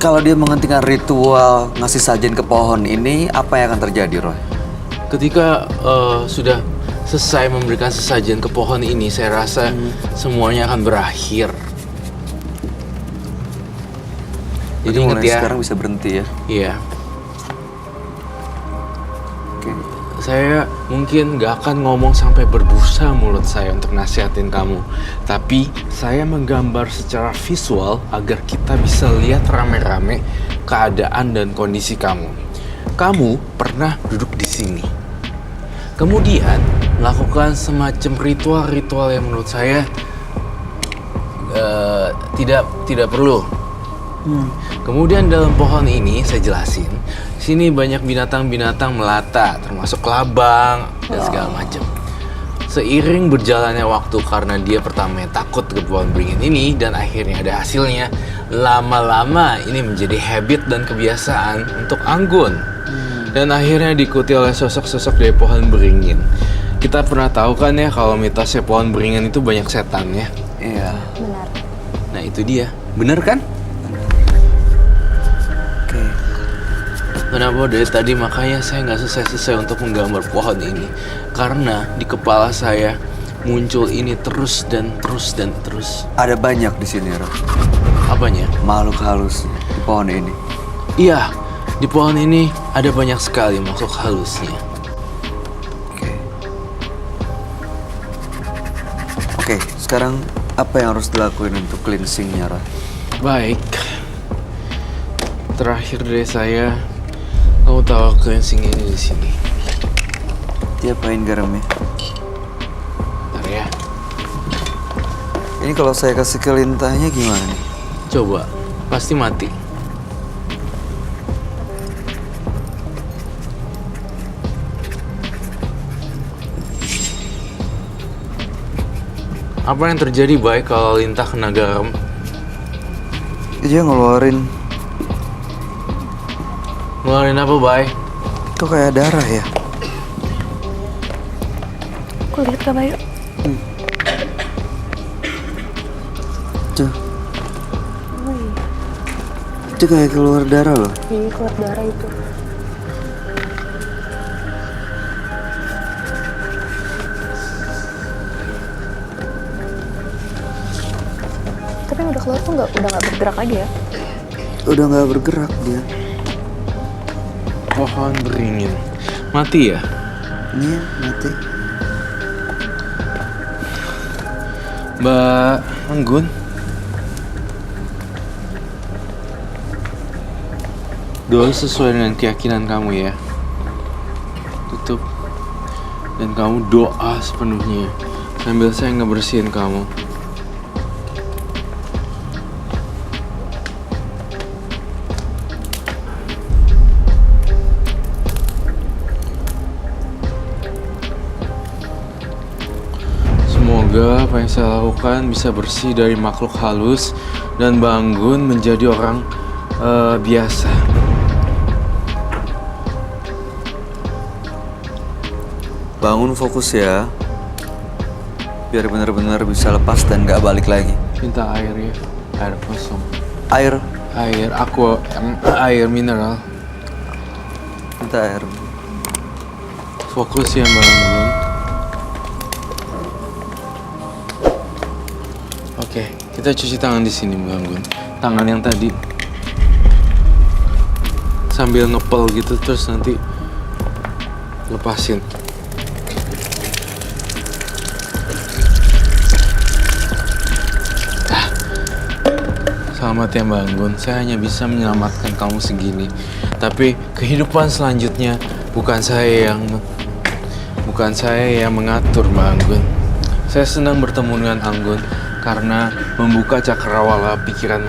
Kalau dia menghentikan ritual ngasih sajen ke pohon ini, apa yang akan terjadi, Roy? Ketika sudah selesai memberikan sesajen ke pohon ini, saya rasa semuanya akan berakhir. Jadi ingat mulai ya. sekarang bisa berhenti ya. Iya. Oke. Saya mungkin gak akan ngomong sampai berbusa mulut saya untuk nasihatin kamu. Tapi saya menggambar secara visual agar kita bisa lihat rame-rame keadaan dan kondisi kamu. Kamu pernah duduk di sini. Kemudian melakukan semacam ritual-ritual yang menurut saya tidak perlu. Kemudian dalam pohon ini saya jelasin, sini banyak binatang-binatang melata, termasuk kelabang dan segala macam. Seiring berjalannya waktu karena dia pertamanya takut ke pohon beringin ini dan akhirnya ada hasilnya, lama-lama ini menjadi habit dan kebiasaan untuk Anggun. Dan akhirnya diikuti oleh sosok-sosok dari pohon beringin. Kita pernah tahu kan ya kalau mitosnya pohon beringin itu banyak setannya. Iya. Benar. Nah itu dia, bener kan? Oke. Kenapa dari tadi makanya saya nggak selesai-selesai untuk menggambar pohon ini. Karena di kepala saya muncul ini terus dan terus dan terus. Ada banyak di sini, Roh. Apanya? Makhluk halus di pohon ini. Iya, di pohon ini ada banyak sekali makhluk halusnya. Oke. Oke, sekarang apa yang harus dilakuin untuk cleansingnya, Roh? Baik. Terakhir dari saya, kamu tahu cleansing ini di sini. Diapain garamnya? Bentar ya. Ini kalau saya kasih ke lintahnya gimana nih? Coba, pasti mati. Apa yang terjadi baik kalau lintah kena garam? Dia ngeluarin Ngeluarin apa, Bay? kok kayak darah ya? Aku lihat Kak Bayu. Tuh. Itu kayak keluar darah loh. Iya, keluar darah itu. Tapi yang udah keluar tuh udah nggak bergerak lagi ya. Udah nggak bergerak dia. Pohon beringin. Mati ya? Iya, mati. Mbak Anggun? Doa sesuai dengan keyakinan kamu ya. Tutup. Dan kamu doa sepenuhnya. Sambil saya ngebersihin kamu. Semoga apa yang saya lakukan bisa bersih dari makhluk halus dan Mbak Anggun menjadi orang biasa. Bangun fokus ya. Biar benar-benar bisa lepas dan nggak balik lagi. Minta air ya, air kosong. Air. Air aqua, air mineral. Minta air. Fokus ya Mbak Anggun. Oke, kita cuci tangan di sini Mbak Anggun. Tangan yang tadi sambil ngepel gitu terus nanti lepasin. Selamat ya Mbak Anggun, saya hanya bisa menyelamatkan kamu segini. Tapi kehidupan selanjutnya bukan saya yang mengatur Mbak Anggun. Saya senang bertemu dengan Anggun karena membuka cakrawala pikiran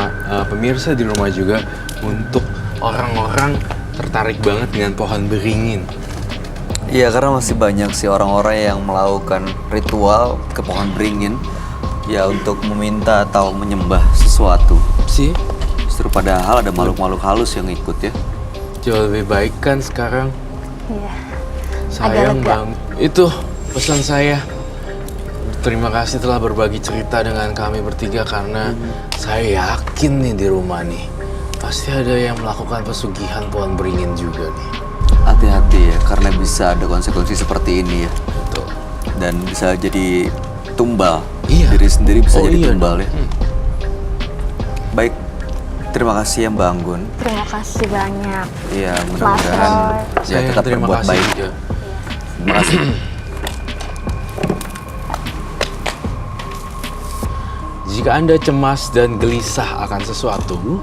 pemirsa di rumah juga untuk orang-orang tertarik banget dengan pohon beringin. Iya, karena masih banyak sih orang-orang yang melakukan ritual ke pohon beringin ya untuk meminta atau menyembah sesuatu. Sih, Justru padahal ada makhluk-makhluk halus yang ikut ya. jauh lebih baik kan sekarang. Iya. Sayang lega. bang. Itu pesan saya. Terima kasih telah berbagi cerita dengan kami bertiga karena saya yakin nih di rumah nih pasti ada yang melakukan pesugihan pohon beringin juga nih. Hati-hati ya, karena bisa ada konsekuensi seperti ini ya. Tuh. Dan bisa jadi tumbal. Iya. Diri sendiri bisa Oh, jadi iya tumbal dong. ya. Baik, terima kasih ya Mbak Anggun. Terima kasih banyak. Iya, mudah-mudahan Roy. ya Saya tetap terima berbuat kasih baik. juga. Terima kasih. Jika Anda cemas dan gelisah akan sesuatu,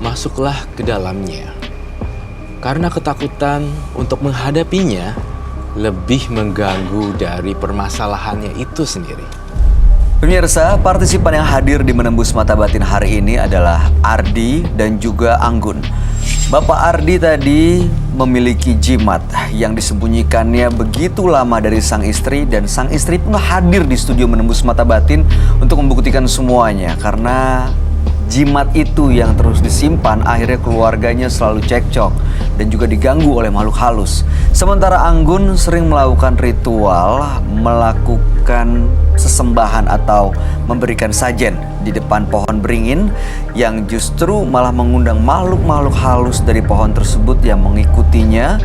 masuklah ke dalamnya. Karena ketakutan untuk menghadapinya lebih mengganggu dari permasalahannya itu sendiri. Pemirsa, partisipan yang hadir di Menembus Mata Batin hari ini adalah Ardi dan juga Anggun. Bapak Ardi tadi memiliki jimat yang disembunyikannya begitu lama dari sang istri, dan sang istri pun hadir di studio Menembus Mata Batin untuk membuktikan semuanya. Karena jimat itu yang terus disimpan, akhirnya keluarganya selalu cekcok dan juga diganggu oleh makhluk halus. Sementara Anggun sering melakukan ritual, melakukan sesembahan atau memberikan sajen di depan pohon beringin yang justru malah mengundang makhluk-makhluk halus dari pohon tersebut yang mengikutinya,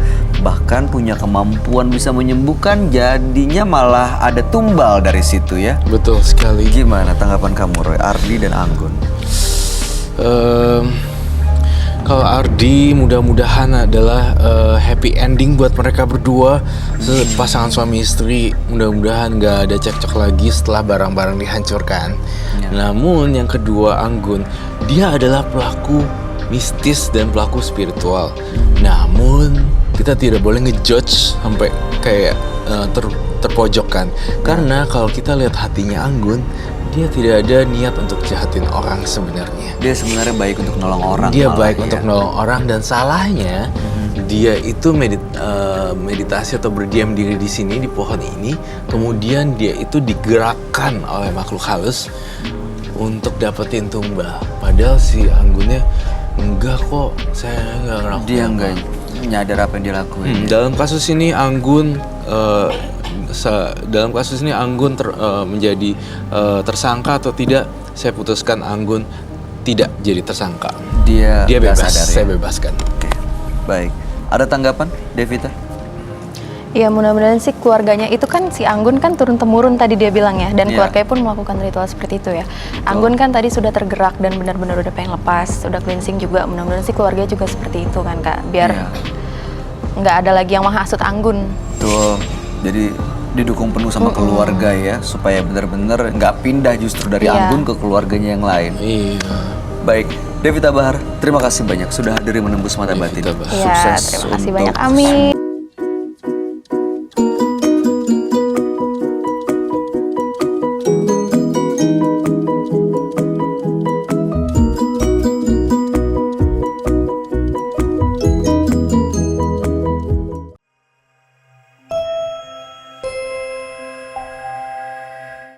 bahkan punya kemampuan bisa menyembuhkan, jadinya malah ada tumbal dari situ ya. Betul sekali. Gimana tanggapan kamu Roy, Ardi dan Anggun? Kalau Ardi mudah-mudahan adalah happy ending buat mereka berdua, pasangan suami istri. Mudah-mudahan gak ada cekcok lagi setelah barang-barang dihancurkan. Namun yang kedua Anggun, dia adalah pelaku mistis dan pelaku spiritual. Namun kita tidak boleh ngejudge sampai kayak terpojokkan. Karena kalau kita lihat hatinya Anggun, dia tidak ada niat untuk jahatin orang sebenarnya. Dia sebenarnya baik untuk nolong orang. Dia baik ya. untuk nolong orang, dan salahnya dia itu meditasi atau berdiam diri di sini di pohon ini, kemudian dia itu digerakkan oleh makhluk halus untuk dapetin tumbal. Padahal si Anggunnya enggak kok, saya enggak ngelakuin. Dia enggak nyadar apa yang dia lakuin. Dalam kasus ini Anggun menjadi tersangka atau tidak, saya putuskan Anggun tidak jadi tersangka. Dia bebas, sadar, ya? saya bebaskan. Oke, baik. Ada tanggapan, Devita? Ya mudah-mudahan sih keluarganya itu kan, si Anggun kan turun-temurun tadi dia bilang ya, dan Iya. keluarganya pun melakukan ritual seperti itu ya. Anggun kan tadi sudah tergerak dan benar-benar udah pengen lepas, udah cleansing juga. Mudah-mudahan sih keluarga juga seperti itu kan Kak, biar Iya. nggak ada lagi yang menghasut Anggun. Betul. Jadi didukung penuh sama keluarga ya, supaya benar-benar nggak pindah justru dari Iya. Anggun ke keluarganya yang lain. Iya. Baik, Devita Bahar, terima kasih banyak sudah hadir di Menembus Mata Batin. Devita Bahar. Iya, Sukses terima kasih untuk banyak. Amin.